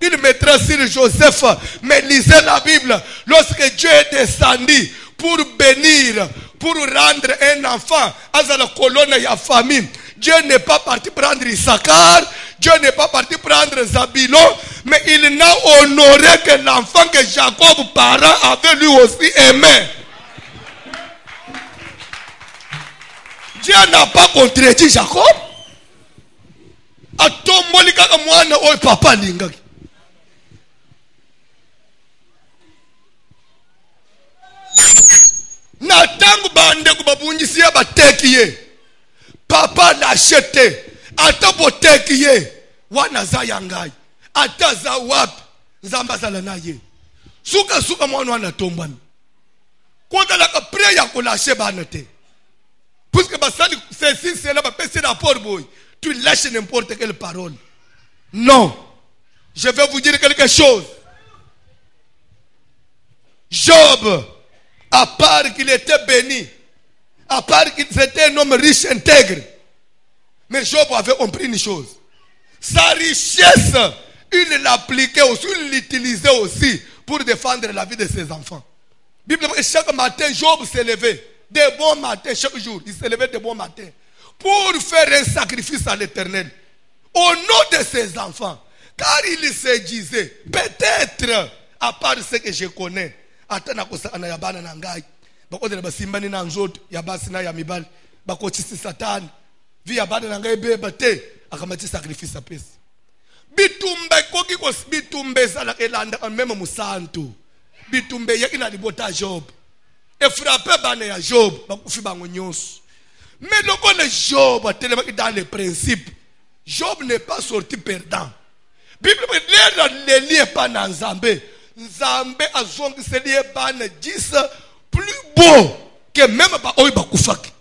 Il mettra sur Joseph. Mais lisez la Bible. Lorsque Dieu est descendu pour bénir, pour rendre un enfant à la colonne et la famille, Dieu n'est pas parti prendre Issachar, Dieu n'est pas parti prendre Zabulon, mais il n'a honoré que l'enfant que Jacob, parent, avait lui aussi aimé. Dieu n'a pas contredit Jacob. Atomboli kaka mwana oy papa lingaki. Na tangu bande kubabunjisia bateki ye. Papa l'acheté. Ata boteki ye. Wana za yangai. Ata za wapi. Nzamba zala na ye. Suka mwana wana tombani. Kwa la ka prayer ko lâcher banete. Puisque ceci, c'est là, c'est rapport, boy. Tu lâches n'importe quelle parole. Non. Je vais vous dire quelque chose. Job, à part qu'il était béni, à part qu'il était un homme riche, intègre, mais Job avait compris une chose. Sa richesse, il l'appliquait aussi, il l'utilisait aussi pour défendre la vie de ses enfants. Bible, chaque matin, Job s'est levé. De bons matins, chaque jour, il se levait de bons matins pour faire un sacrifice à l'Éternel au nom de ses enfants. Car il se disait, peut-être, à part ce que je connais, atana kosana ya bana na ngai bakodela basimbani na nzoto ya basi na ya mibali bakotisi satani via bana na ngai beba te akamati sacrifice apesi bitumbe koki ko bitumbe sala elanda même musantu bitumbe yakina libota Job et frappé bana ya Job bakufi bango nyonso. Mais le bon Job a tellement dans les principes, Job n'est pas sorti perdant. Bible ne lie pas dans Nzambé. Nzambé a zongi se lie pas ne 10 plus beau que même ba oy bakufaki.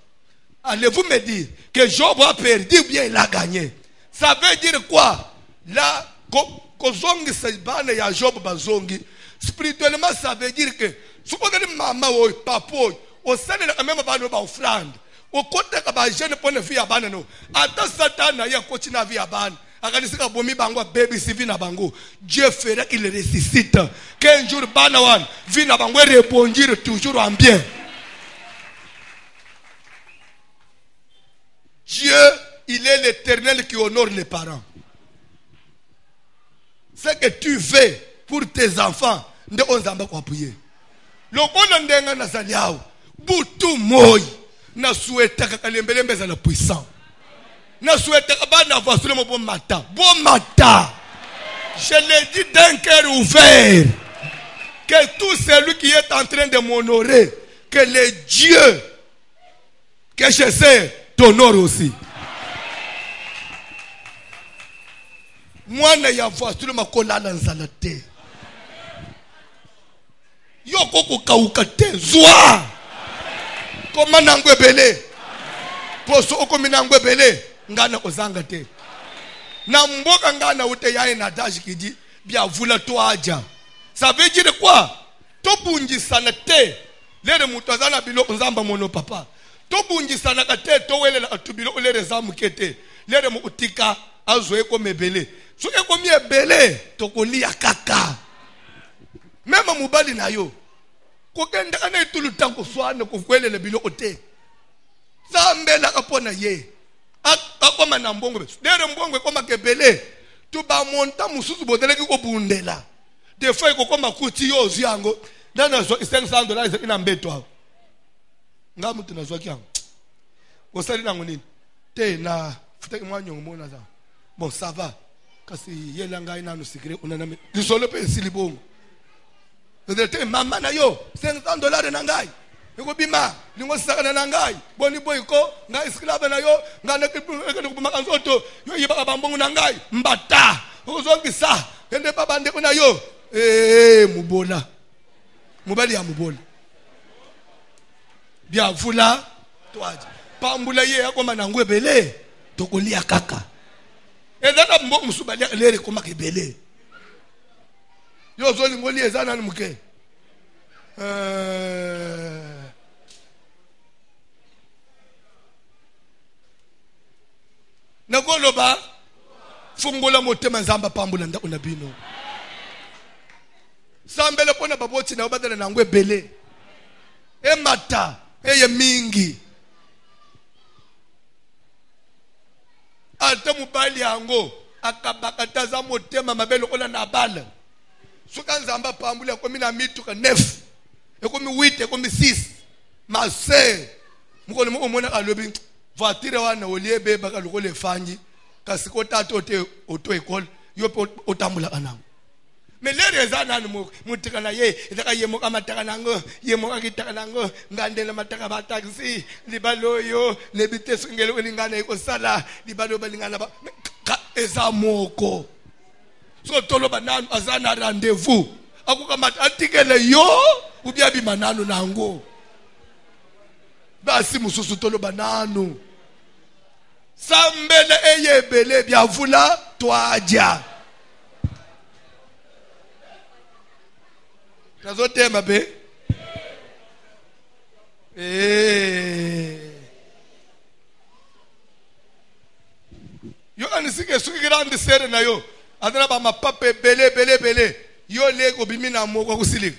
Allez-vous me dire que Job a perdu ou bien il a gagné? Ça veut dire quoi? Là, ko zongi se bana ya Job bazongi. Spirituellement, ça veut dire que si vous avez maman ou papa, au sein de la même offrande, au côté de la jeune pour ne faire ban no. Ata Satan na ya coach na via ban. Akanisika bomi bango baby si vina bango. Dieu fera qu'il ressuscite. Qu'un jour banawan vina bango répondre toujours en bien. Dieu, il est l'Éternel qui honore les parents. Ce que tu fais pour tes enfants, nde onzamba kwa puye. Lokona ndenga na zaliao. Butu moi. Na souhaite kalembelembe za la puissant. Na souhaite bana voisule mo bon matin. Bon matin. Je l'ai dit d'un cœur ouvert. Que tout celui qui est en train de m'honorer, que le Dieu que je sais t'honore aussi. Moi na ya voisule ma kolala nzala te. Yo koko kauka te zwa. Comment nangwe bele? Poso oko minangwe bele ngana ozanga te. Na mboka ngana ute yae na dashi kidi bia vula toaja. Ça veut dire quoi? To bunji sana te. Lere mutazana bilo nzamba mono papa. To bunji sana kate to wele la atubilo lere zamu kete. Lere mu utika azwe ko mebele. So eko mi ebele to kolia kaka. Même mubali na yo. Kokenda kana itulu tango swana kukwele le bilo ote. Zambela kapona ye. Akoma na mbongwe. Dere mbongwe koma kebele. Tuba monta mususu bodele ki kobundela. Des fois ko koma kuti yo ziango. Nana zo $500 ina mbeto hapo. Ngamu tunazwa kyango. Kosali nango nini? Te na futaki mwanyo ngomona za. Bon ça va. Kasi yelanga ina no secret unana. Lisolo pe silibongo. Maman na yo $500 na ngai eko bima lingo saka na ngai boni boyko ngai esclave na yo ngana kubuma kanzoto yo yiba bambongo na ngai mbata uzongisa ende babande kuna yo mubola mobali ya moboli bia vula toaje pambula ye akoma na ngwe bele tokolia kaka ezana mbo musubali lere koma kebele yo zoli ngoli ezana ni muke nakoloba fungola motema nzamba pambula ndako na bino sambele pona baboti na obadala na ngwe bele emata eye mingi ata mobali yango akabakataza motema mabelo ola na bala suka nzamba pambula komi na mituka 9 ekomi 8 ekomi 6 mase mukolo mo mona alobi voiture wana oliebe baka lokole fanyi kasi ko tato oto ekole yope otambula anango melere ezana no mutikana ye etaka yemo kamataka nango yemo akitaka nango ngandela mataka ba taxi libaloyo lebiteso ngelo elingana ikosala libalo balingana ba ezamoko so tolo bananu azana rendez-vous akukamata atikele yo ubyabi manano nango basi mususu tolo bananu sambele eyebele byavula twaja nazotema be yo anisike suki grande sere na yo adana ba mapape bele yo leko bimina moko kusilika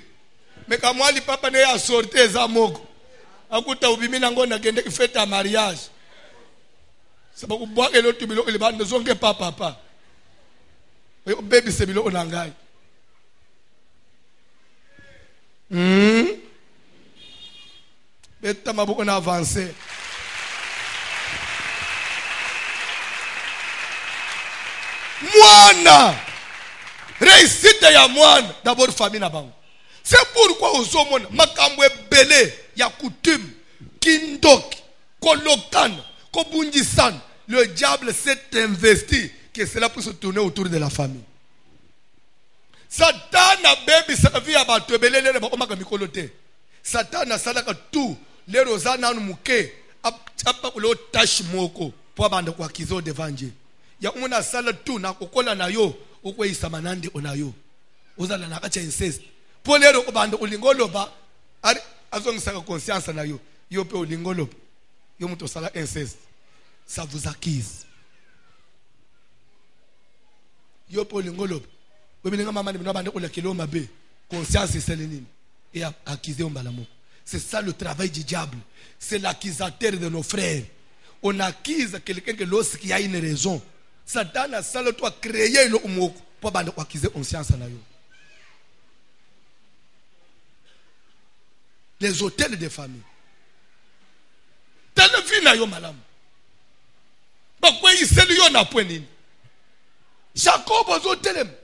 meka mwali papa ne ya sorte za moko akuta ubimina ngona gende kifeta mariage sababu bwake lo tubilo ilibande zonke papa yo baby sebilo onangai beta maboko na avancer mwana réussite ya mwana d'abord famille na bango c'est pourquoi ozomona makambo ebele ya coutume kindoki kolokana kobundisana le diable s'est investi que cela puisse se tourner autour de la famille. Satan a bébi sa vie à bato belele ba omaka mikolo te. Satan a salaka tout les rozana muke apa lo tash moko po banda kwa kizo devant Dieu. Ya umuna sala tout na kokola na yo ukwe isamanande onayo. Ozala na kacha incest. Po lero obanda ulingolo ba ari azongisaka conscience na yo. Yo pe ulingolo. Yo muto sala incest. Ça vous acquise. Yo pe ulingolo. Conscience c'est l'ennemi et accuser c'est ça le travail du diable. C'est l'accusateur de nos frères. On accuse quelqu'un que lorsqu'il y a une raison. Satan a ça le toi créer le mot pour accuser conscience na yo. Les hôtels de famille. Telle vie na yo malam. Bakwe iseli yo na point nini. Jacob aux hôtels.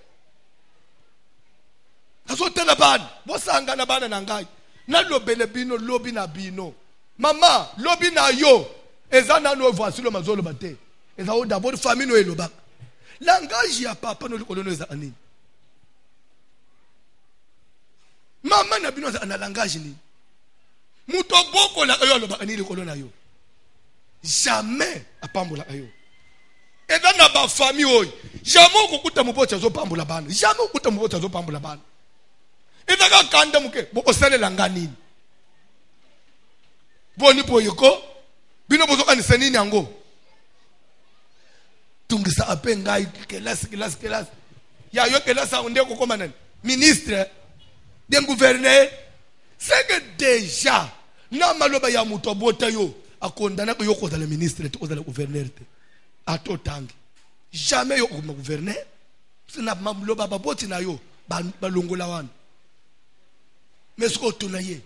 Azotela bana bosangana bana nangai na lobele bino lobi na bino mama lobi na yo ezana no voici le mazolo bate ezao d'abord famille no eloba langage ya papa no likolono eza anini mama na bino za na langage ni muto boko la yo loba anini likolono yo jamais apambola ayo ezana ba famille oy jamais okukuta mubocha zo pambola bana jamais okukuta mubocha zo pambola bana Idaka kanda muke bo osalela ngani boni boyiko bino bozo kanisa nini yango tungisa ape ngai kelas ya yo kelas onde ko koma nani ministre de gouverneur c'est que déjà na maloba ya muto bota yo akondana ko yo ko za le ministre to ko za le gouverneur te atotangi jamais yo ko gouverneur sina maloba baboti na yo balongola wana. Mais ce qu'on a dit,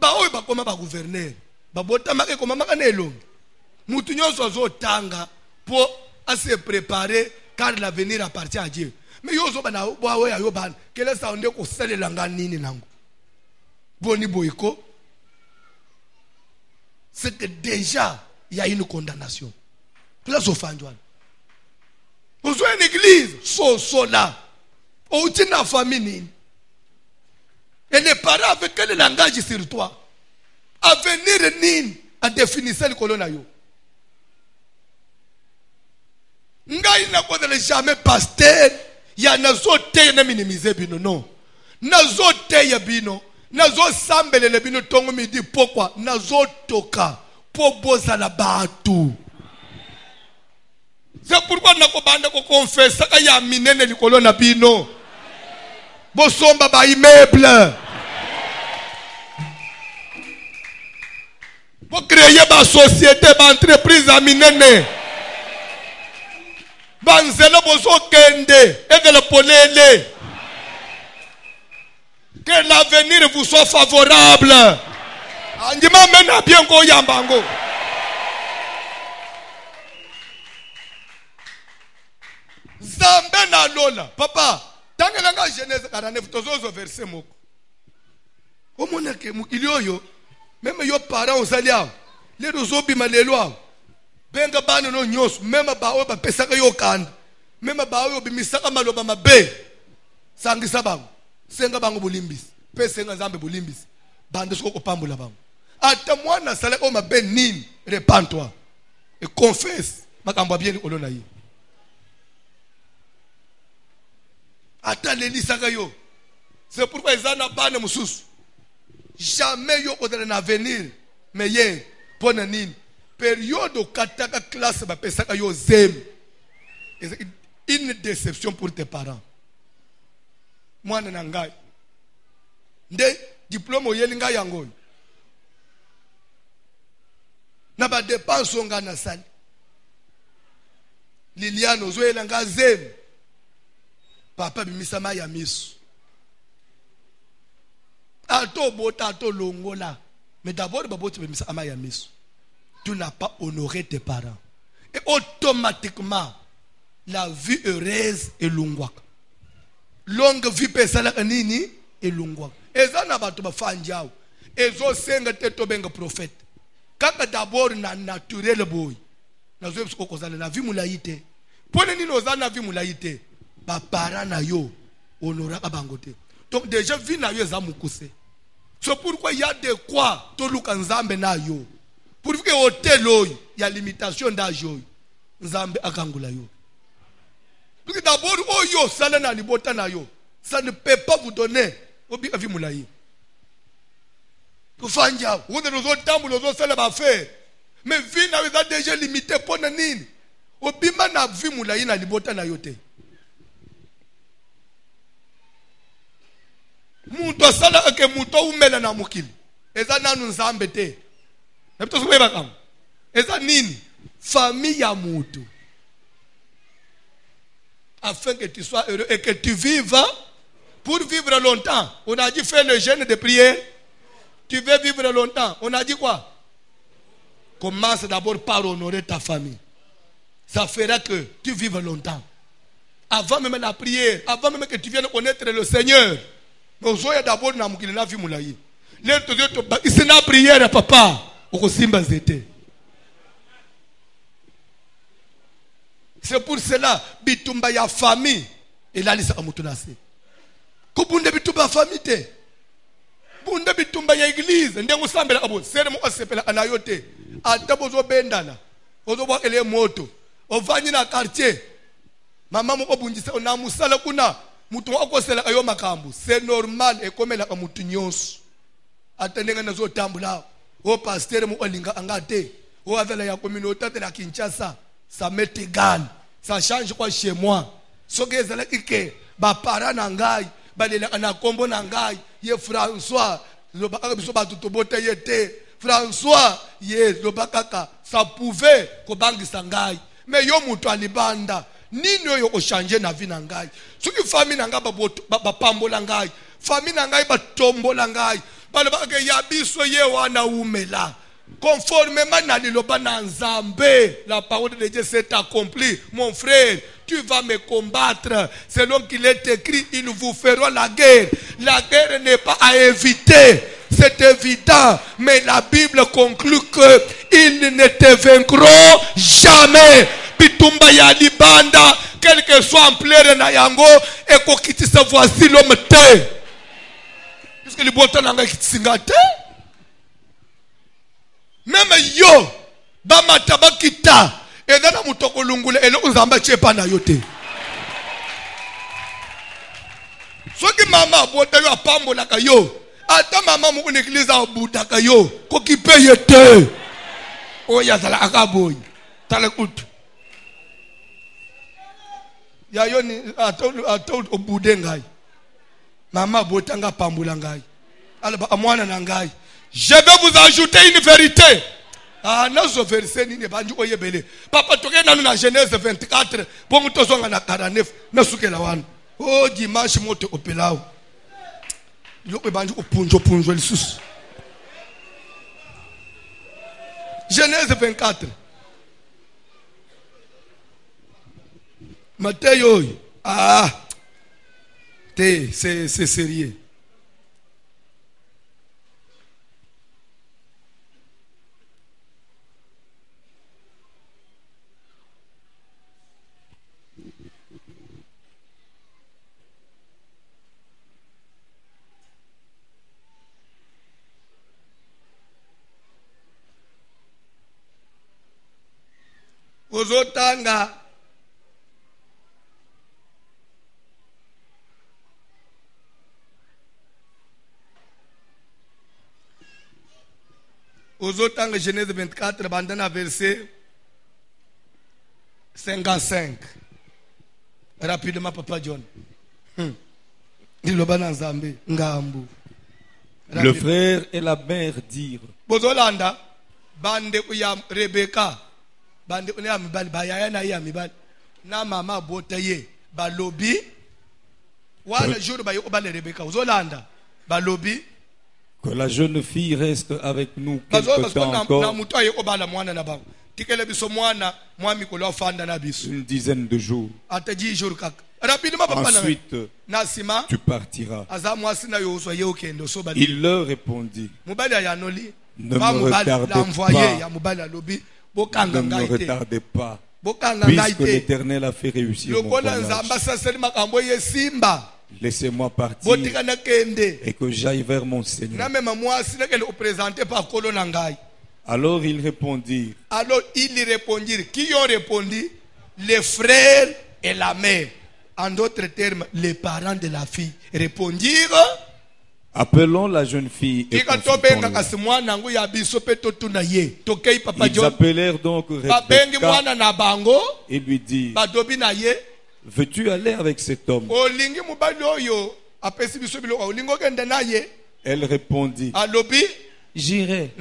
baoui ba koma ba gouverneur, ba bota make koma makane elongi. Mutu nyonso zo tanga pour se préparer car l'avenir appartient à Dieu. Mais yo zo bana baoui ayo ban, kele sa onde ko salela ngani nini nango. Boni boyiko. C'est que déjà il y a une condamnation. Là zo fanjwan. Ozo une église so là. Ou tina famille nini. Et les parents avec quel langage sur toi? Avenir nini a définir le colonna yo. Ngai na ko jamais pasteur ya nazote na minimiser bino non. Nazote ya bino, nazo sambelele bino tongo midi pourquoi nazotoka po boza la batu. C'est pourquoi nako banda ko confessa ka ya minene likolo na bino. Bosomba ba immeuble. Bo créer ba société, ba entreprise a minene. Banzelo bozo kende et le polele. Que l'avenir vous soit favorable. Andima mena bien ko yambango. Zambe na lola. Papa, tangelanga Genèse 49 tozozo verset moko. Omona ke mukili oyo même yo parents ozali awo. Les rozobima lelo awo. Benga bana no nyos même ba oyo ba pesaka yo kanda. Même ba oyo bimisaka maloba mabe. Sangisa bango. Senga bango bolimbisi. Pesenga Nzambe bolimbisi. Bande soko kopambola bango. Ata mwana sala o mabe nini, repens-toi et confesse makambo bien olona yi. Ata lelisaka yo. C'est pourquoi ezana bana mususu. Jamais yo odala na avenir meilleur pour nini. Période kataka classe ba pesaka yo zem. Une déception pour tes parents. Mwana na ngai. Nde diplôme oyeli ngai yango. Na ba dépense nga na sali. Liliano zoyela nga zem. Papa bimisama ya misu. Ato bota ato longola. Mais d'abord baboti bimisama ya misu. Tu n'as pas honoré tes parents. Et automatiquement la vie heureuse est longwaka. Longue vie pesala nini et longwaka. Ezana bato bafanjao. Ezo senga teto benga prophète. Kaka d'abord na naturel boy. Na zo ko kozala na vie mulaite. Pone nini ozana vie mulaite. Ba para na yo honoraka bangote. Donc déjà vie na yo za mukuse. C'est pourquoi il y a de quoi to luka Nzambe na yo. Pour que hôtel oyo ya limitation d'âge oyo Nzambe akangula yo. Parce que d'abord oyo sala na libota na yo, ça ne peut pas vous donner obi avi mulayi. Kufanja, vous ne nous autant nous sala ba faire. Mais vie na yo déjà limité pour na nini. Obima na vi mulayi na libota na yo te. Muto sala ke muto umela na mukili. Eza nanu Nzambe te. Eza nini? Famille ya mutu. Afin que tu sois heureux et que tu vives pour vivre longtemps. On a dit faire le jeûne de prière. Tu veux vivre longtemps. On a dit quoi? Commence d'abord par honorer ta famille. Ça fera que tu vives longtemps. Avant même la prière, avant même que tu viennes connaître le Seigneur. Mais aujourd'hui d'abord na mukili na vi mulayi. Les to ici na prière papa. C'est pour cela bitumba ya famille et la lisa amutunase. Kubunde bitumba famille te. Bunde bitumba ya église ndengo sambela abo sere mo asepela anayote. Atabo zo bendana. Ozo bwa ele moto. Ovanyi na quartier. Mama mo obunjisa na musala kuna mutu akosela ayo makambu. C'est normal et comme la mutu nyonso. Atenenga nazo tambula. O pasteur mo olinga angate. O avela ya communauté de la Kinshasa. Ça m'est égal. Ça change quoi chez moi. Soke ezala ike ba para na ngai, ba lela na kombo na ngai, ye François, lo ba biso ba tutobote yete. François, ye lo ba kaka, ça pouvait ko bangisa ngai. Mais yo mutu alibanda, nini yo ko changer na vie na ngai. Soki famille na ngai ba pambola ngai, famille na ngai ba tombola ngai. Balobaka ya biso ye wana umela. Conformément na liloba na Nzambe, la parole de Dieu s'est accomplie. Mon frère, tu vas me combattre. Selon qu'il est écrit, ils vous feront la guerre. La guerre n'est pas à éviter. C'est évident. Mais la Bible conclut que ils ne te vaincront jamais. Pitumba ya libanda, quel que soit en pleure na yango, et kokitisa voici l'homme te. que libota nanga kitsinga te. Même yo ba mataba kita ezana mutoko lungule elo unzamba chepa na yo te. Soki mama abota yo apambola ka yo. Ata mama mu église abuda ka yo ko kipaye te. Oya zala akaboy. Tala kutu. Ya yo ni atol obude ngai. Mama abota nga pambola ngai. Alaba amwana na ngai. Je vais vous ajouter une vérité. Ah, nazo verset nini banju oyebele. Papa toke nanu na Genèse 24, bongo tozonga na 49, na sukela wana. Oh dimanche moto opelao. Yo banju opunjo lisusu. Genèse 24. Matthieu. Ah. C'est sérieux. Ozotanga Genèse 24 bandana verset 55. Rapidement Papa John. Le frère et la mère dirent. Bozolanda bande uyam Rebecca bande uyam bal bayaya na yam bal na mama botaye balobi wala jour bayo bale Rebecca uzolanda balobi que la jeune fille reste avec nous quelque temps encore, une dizaine de jours. Ensuite, tu partiras. Il leur répondit, ne me retardez pas, puisque l'Éternel a fait réussir mon voyage. Laissez-moi partir et que j'aille vers mon Seigneur. Alors ils répondirent. Qui ont répondu? Les frères et la mère. En d'autres termes, les parents de la fille répondirent. Appelons la jeune fille et consultons-la. Ils appelèrent donc Rebecca et lui dirent, veux-tu aller avec cet homme? Elle répondit, j'irai.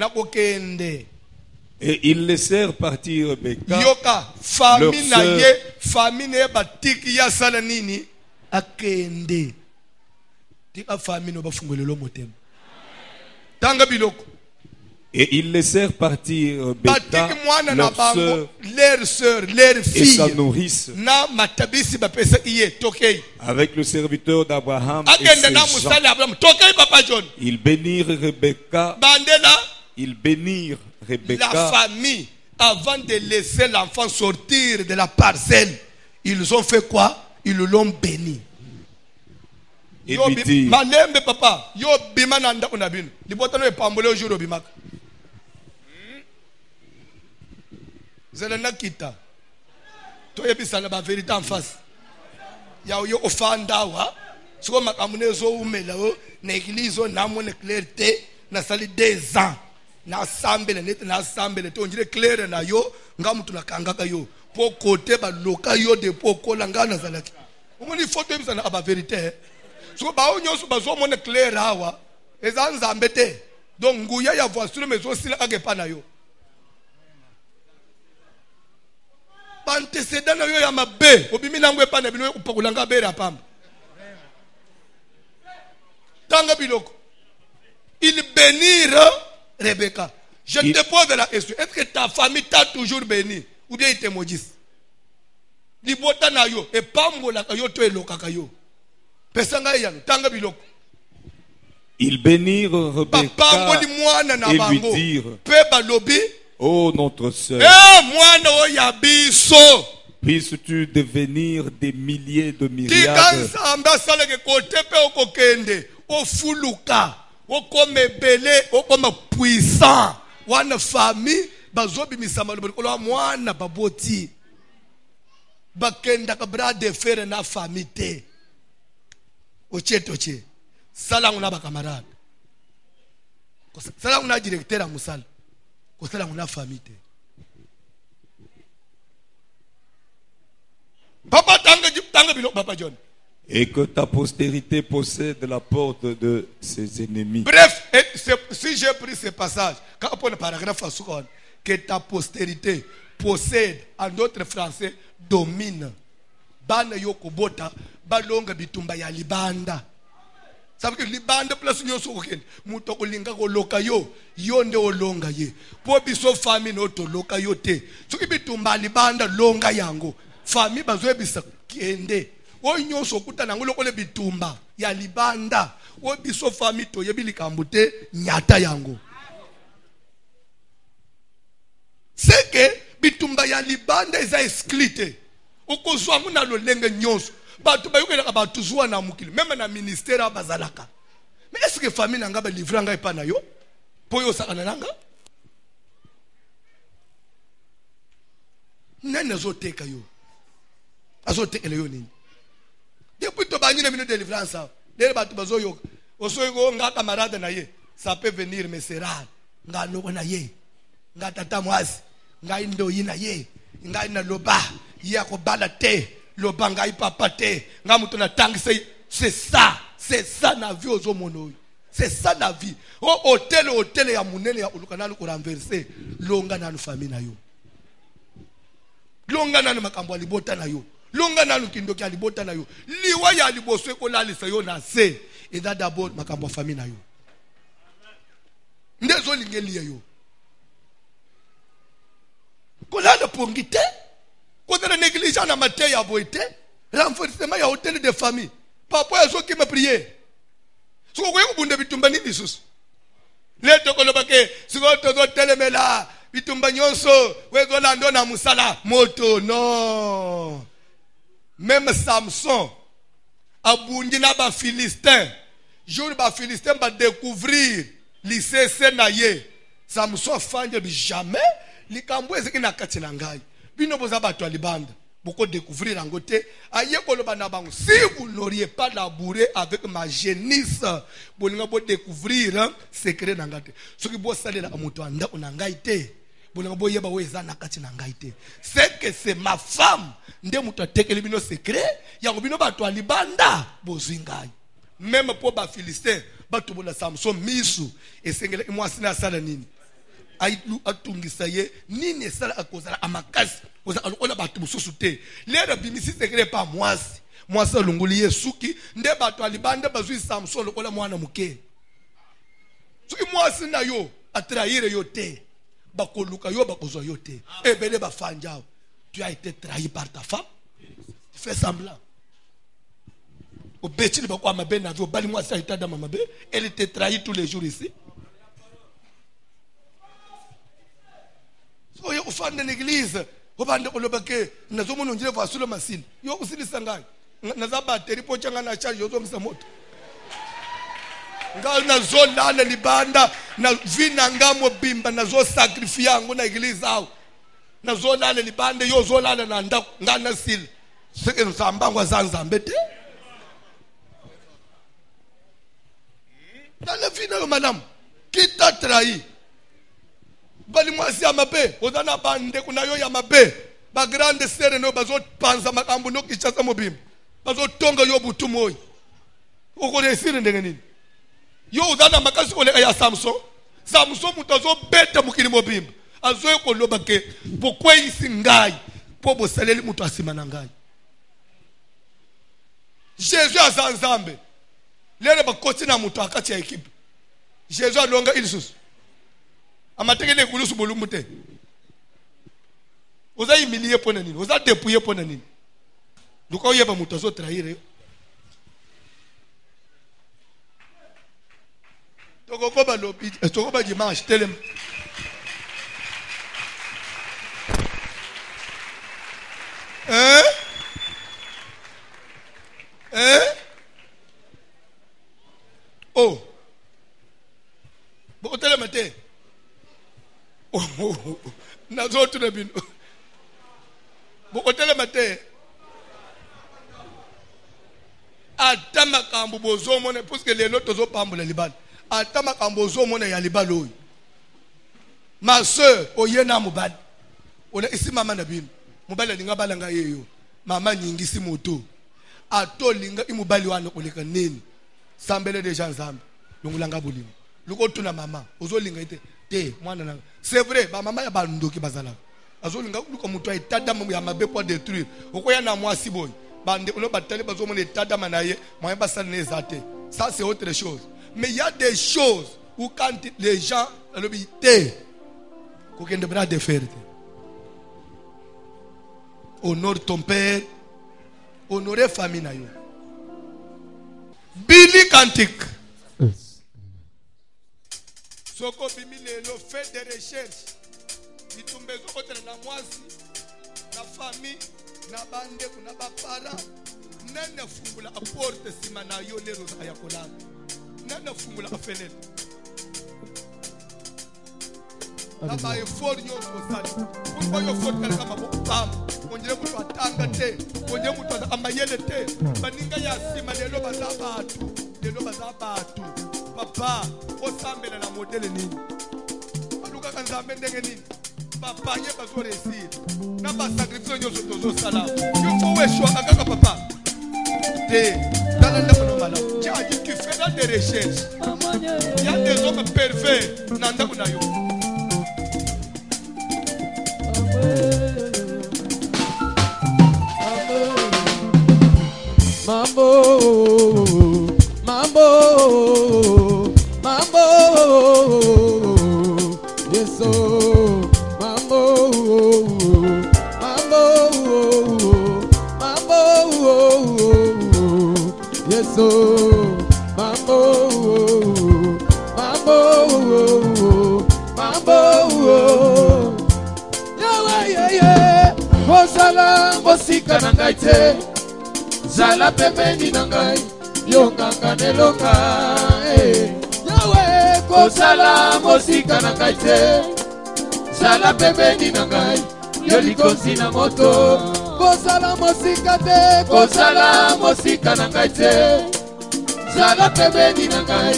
Et ils laissèrent partir Rebecca, leur sœur. Et ils laissèrent partir Rebecca, leur sœur et sa nourrice, avec le serviteur d'Abraham et ses gens. Ils bénirent Rebecca. La famille, avant de laisser l'enfant sortir de la parcelle, ils ont fait quoi? Ils l'ont béni. Et lui dit, papa, yo bimananda unabin. Libotano e pambole ojuro bimaka. Zelena kita. To yebisana ba vérité en face. Ya yo ofanda wa. Siko makamune zo umela o na église o na mone clarté na sali 2 ans. Na sambele net na sambele to njire clair na yo ngamutu na kangaka yo. Po côté ba loka yo de po kola ngana zalaki. Umoni photo yebisana aba vérité. So ba onyo so ba zo mone clair hawa. Ezanza mbete. Donc nguya ya voiture mais aussi la agepa na yo. Antecédent yo ya mabe obimi nangu epa na bino upakulanga bere apamba tanga biloko il bénira Rebecca. Je te pose la question, est-ce que ta famille t'a toujours béni ou bien il te maudit? Libota na yo e pambola ka yo to elokaka yo pesanga yano tanga biloko. Ils bénirent Rebecca et lui dirent, ô notre sœur, puisses-tu devenir des milliers de myriades okoma belé, okoma puissant. Wana famille, bazobi misama lobolo mwana baboti. Bakenda kabra de faire na famille te. Oche. Sala nguna ba camarade. Sala nguna directeur à musala. Ko sala nguna famille te. Papa tanga bilo Papa John. Et que ta postérité possède la porte de ses ennemis. Bref, si j'ai pris ce passage, quand on le paragraphe à Soukon, que ta postérité possède, en d'autres français, domine. Bana yoko bota, balonga bitumba ya libanda. Ça veut dire que libanda place nyoso kokende. Muto kolinga ko loka yo, yonde olonga ye. Po biso famille no to loka yo te. Soki bitumba libanda longa yango. Famille bazoe bisa kende. O nyoso kuta nango lokole bitumba ya libanda. O biso famille to yebi likambute nyata yango. C'est que bitumba ya libanda eza exclite. Okozwa muna lo lenge nyonso. Batu bayokela batu zuwa na mukili. Même na ministère bazalaka. Mais est-ce que famille nanga ba livrer ngai pa na yo? Po yo sakana nanga? Nene azoteka yo. Azoteka yo nini? Depuis to banyine mino délivrance. Dele batu bazoyo. Osoyo nga camarade na ye. Ça peut venir mais c'est rare. Nga loko na ye. Nga tata mwasi. Nga indo yina ye. Nga ina loba. Ya ko bala te. Loba nga ipapa te. Nga muto na tangi c'est ça. C'est ça na vie ozo mono. C'est ça la vie. O hôtel ya munene ya ulukanalo ko renverser. Longa na famille na yo. Longa na makambo alibota na yo. Longa na kindoki alibota na yo. Liwa ya liboswe ko lalisa yo na se. Et that d'abord makambo famille na yo. Ndezo lingeli yo. Ko la de pongite. Ko na négligence na matière ya boité. Renforcement ya hôtel de famille. Papa yazo ki me prier. Siko ko yubunde bitumba nini susu. Leto ko lobake siko to telemela bitumba nyonso wezo lando na musala moto non. Même Samson abungi na ba Philistin. Jour ba Philistin ba découvrir lycée Senaye. Samson fanje bi jamais likambo ezeki na kati na ngai. Bino boza bato alibanda. Beaucoup découvrir en côté. Aïe koloba na bango. Si vous n'auriez pas labouré avec ma génisse, vous n'auriez pas découvrir secret n'angate. Ce qui vous salé la moto anda unangaite. Vous n'auriez pas yeba weza nakati nangaite. C'est que c'est ma femme. Nde muto tekeli bino secret. Yango bino bato alibanda bozingai. Même pour ba Philistin, bato bona Samson misu. Et sengele moi sina sala nini. Ailu atungisa ye nini sala akozala amakasi. On a battu mususu te. Lera bimisi secret pa mwasi. Mwasi lunguli yesuki nde batu alibanda bazui Samson lokola mwana muke. Suki mwasi na yo atrahir yo te. Bakoluka yo bakozwa yo te. Ebele ba fanjao. Tu as été trahi par ta femme. Tu fais semblant. Au betili bakwa mabe na vio bali mwasi aita da mamabe. Elle était trahie tous les jours ici. So yo ufande l'église. Obande kolobake nazo mono njile va solo masini yo kusilisa ngai naza bateri pochanga na charge yo zongisa moto ngal nazo lala libanda na vina ngamo bimba nazo sacrifice yangu na igiliza au nazo lala libanda yo zo lala na nda ngana sil seke nsambangwa zanzambe te na la vina yo madame qui t'a trahi. Bali mwasi ya mabe ozana bande kuna yo ya mabe ba grande sere no bazo panza makambo no kichasa mobimba bazo tonga yo butu moyi uko resire ndenge nini yo ozana makasi ole ya Samson mutazo beta mukili mobimba azo ko loba ke pourquoi isi ngai po bosaleli mutu asima na ngai Jésus azanzambe lele bakoti na mutu akati ya equipe Jésus alonga ilisus amatekele kulusu bolumute oza humilier pona nini oza dépouiller pona nini luka oyeba mutu azo trahir toko ba lobi toko ba dimanche telem oh nazotuna bino bokotele mate ata makambo bozomona puisque lelo tozopambola libala ata makambo bozomona ya libala oyo ma soeur oyena mobali ona isi mama na bino mobali alinga balanga yeyo mama nyingisi moto atolinga imobali wana koleka nini sambele deja nzambe longulanga bolimo lukotuna mama ozolinga ite te mwana na c'est vrai ba mama ya bandoki bazala azolinga luka mutu aitada mamu ya mabe pour détruire okoya na mwasi boy bande ono batale bazomona etada manaye moyen basala nezate ça c'est autre chose mais il y a des choses où quand les gens l'obité kokende bras de fer honore ton père honorer famille na yo Billy Cantique soko bimi lelo fait des recherches bitumbezo kotela na mwasi na famille na bande kuna ba para nene fungula apporte sima na yo lero ya kolana nene fungula afelele na ba effort nyo kosali pourquoi yo faut kala kama bokam onjere mutu atanga te onjere mutu amayele te baninga ya sima lelo bazabatu papa osambela na modele nini aluka kanzambe ndenge nini papa ye bazo réussir na ba sacrifice nyo zozo sala yo faut weshwa kaka papa te dans le monde malade tu as dit tu fais des recherches il y a des hommes pervers nanda kuna yo Mambo, mambo, mambo, yeso, mambo, mambo, mambo, yeso, mambo, mambo, mambo, yeah, kosala mosika na ngai te. Zala pembeni na ngai yonganga nelonga Yawe kosala mosika na ngai te Zala pembeni na ngai yolikosi na moto Kosala mosika te Kosala mosika na ngai te Zala pembeni na ngai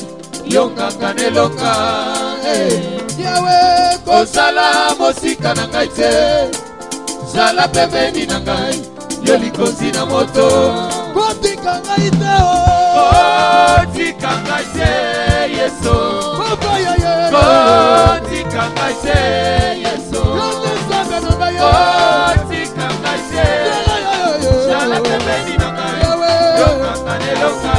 yonganga nelonga Yawe kosala mosika na ngai te Zala pembeni na ngai yolikosi na moto Kotika ngai te Kotika ngai te Yeso Papa ya ye Kotika ngai te Yeso Yonde sabe na ngai ye Kotika ngai te Shala pembeni na ngai Yokanga neloka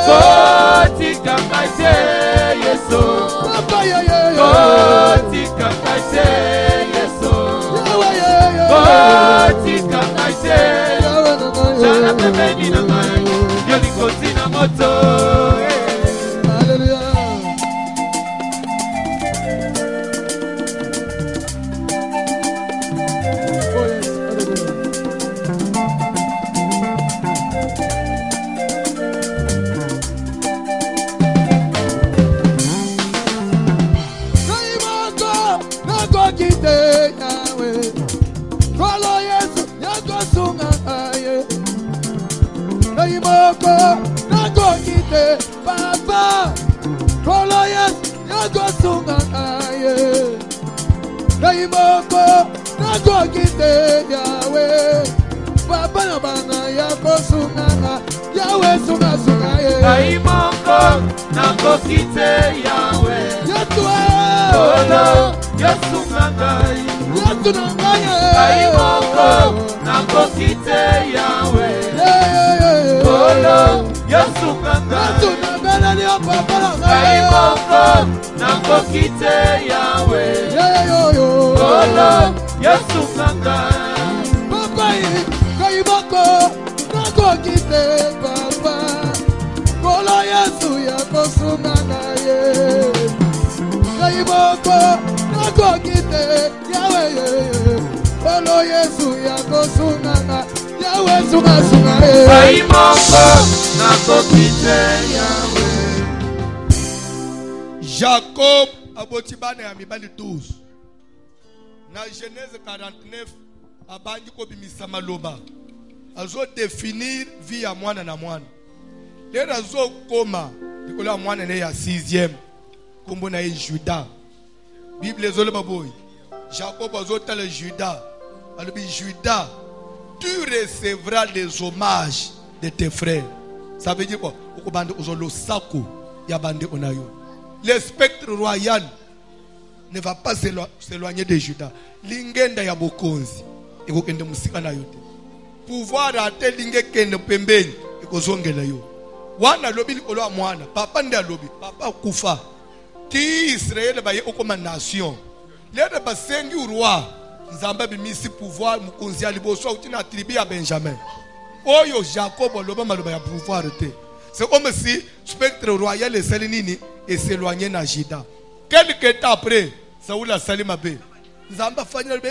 Kotika ngai te Yeso Papa ya ye Kotika ngai te Yeso Kotika ngai te Shala pembeni na ngai yolikosi na moto Hallelujah Oh yes, hallelujah Nako kite yawe Kolo Yesu yako sunga aye Naimoko nako kite Papa Kolo Yesu yako sunga aye Naimoko nako kite yawe Papa na bana yako sunga Yawe sunga sunga aye Naimoko nako kite yawe Yesu Kolo Yesu ngai Yesu ngai Naimoko nako kite yawe Kolo Yesu ngai Yesu ngai ni papa ngai Naimoko nako kite yawe Kolo Yesu ngai Papa Naimoko nako kite papa Kolo Yesu yako sunga naye Naimoko nako kite yawe Kolo Yesu yako sunga yawe sunga sunga Naimoko nako kite yawe Jacob aboti bana ya mibali 12 na Genèse 49 abangi ko bimisa maloba azo définir vie ya mwana na mwana lero azo koma dikola mwana ne ya 6e kombo na Juda Bible ezoloba boy Jacob azo tala Juda alobi Juda tu recevras les hommages de tes frères. Ça veut dire quoi? Le spectre royal ne va pas s'éloigner de Juda. Lingenda ya bokonzi eko kende musika na yote. Pouvoir ate linge kende pembeni eko zongela yo. Wana lobi likolo mwana, papa ndi alobi, papa kufa. Ti Israël ba ye okoma nation. Lede ba sengi roi, nzamba bimisi pouvoir mukonzi aliboso utina tribu ya Benjamin. Oyo Jacob loba maloba ya pouvoir te. C'est comme si spectre royal et Salinini et s'éloigner na Juda. Quelques temps après, Saoul a sali mabe. Nzamba fanya be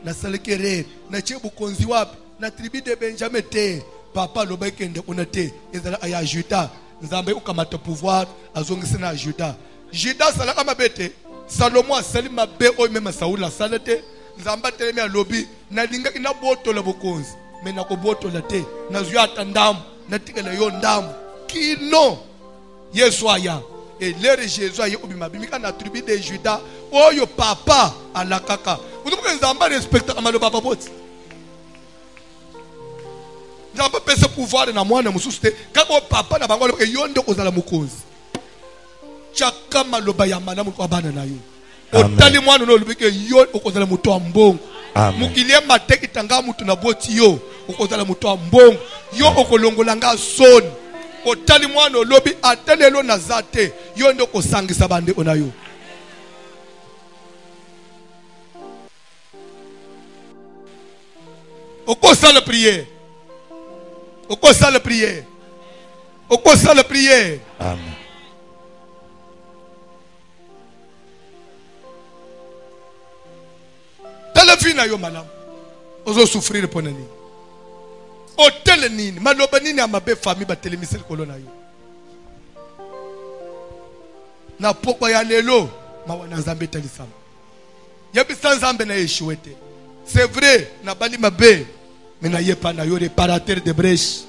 na salekere na chebu konzi wapi na tribu de Benjamin te. Papa loba kende onate ezala aya Juda. Nzamba ukamata pouvoir azongisa na Juda. Juda salaka mabete. Salomon sali mabe o même Saoul a salate. Nzamba telemi a lobi na linga ina boto la bokonzi. Mena ko boto la te na zuata ndamu na tikela yo ndamu kino Yesu aya et l'air Jésus aye obima bimika na tribu de Juda oyo papa alakaka utuko nzamba respecte amalo papa boti nzamba pesa pouvoir na mwana mususu te kako papa na bango ke yonde kozala mukonzi chaka maloba ya mana muko abana na yo otali mwana no lubike yo okozala muto wa mbongo mukilie mateki tanga mutu na boti yo okozala muto wa mbongo yo okolongolanga soni otali mwana lobi atelelo na zate yo ndo kosangisa bande ona yo okosa la prière okosa la prière okosa la prière. Amen. Tala vina yo malam ozo souffrir pona nini otele nini maloba nini amabe famille batelemisel kolona yo na pokwa ya lelo mawana nzambe talisama yebisa nzambe na yeshuete. C'est vrai na bali mabe mais na yepa na yo réparateur de brèche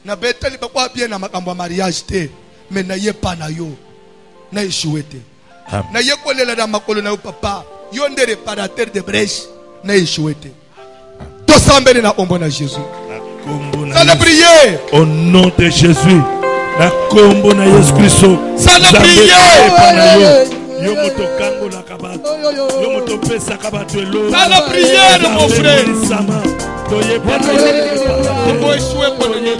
na betali bakwa bien na makambo mariage te mais na yepa na yo na yeshuete na yekolela na makolo na yo papa yo nde réparateur de brèche na yeshuete. Tosambele na ombo na Jésus. Ça la prière. Au nom de Jésus. La combo na Yesu Kristo. Ça la prière. Yo moto kango la kabato. Yo moto pesa kabato elo. Ça la prière mon frère. Toye pana yo. Pour échouer pour le Dieu.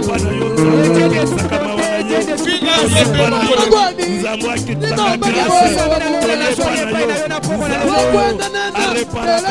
Nzamwa kitaka grâce. Toye pana yo.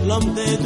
L'homme de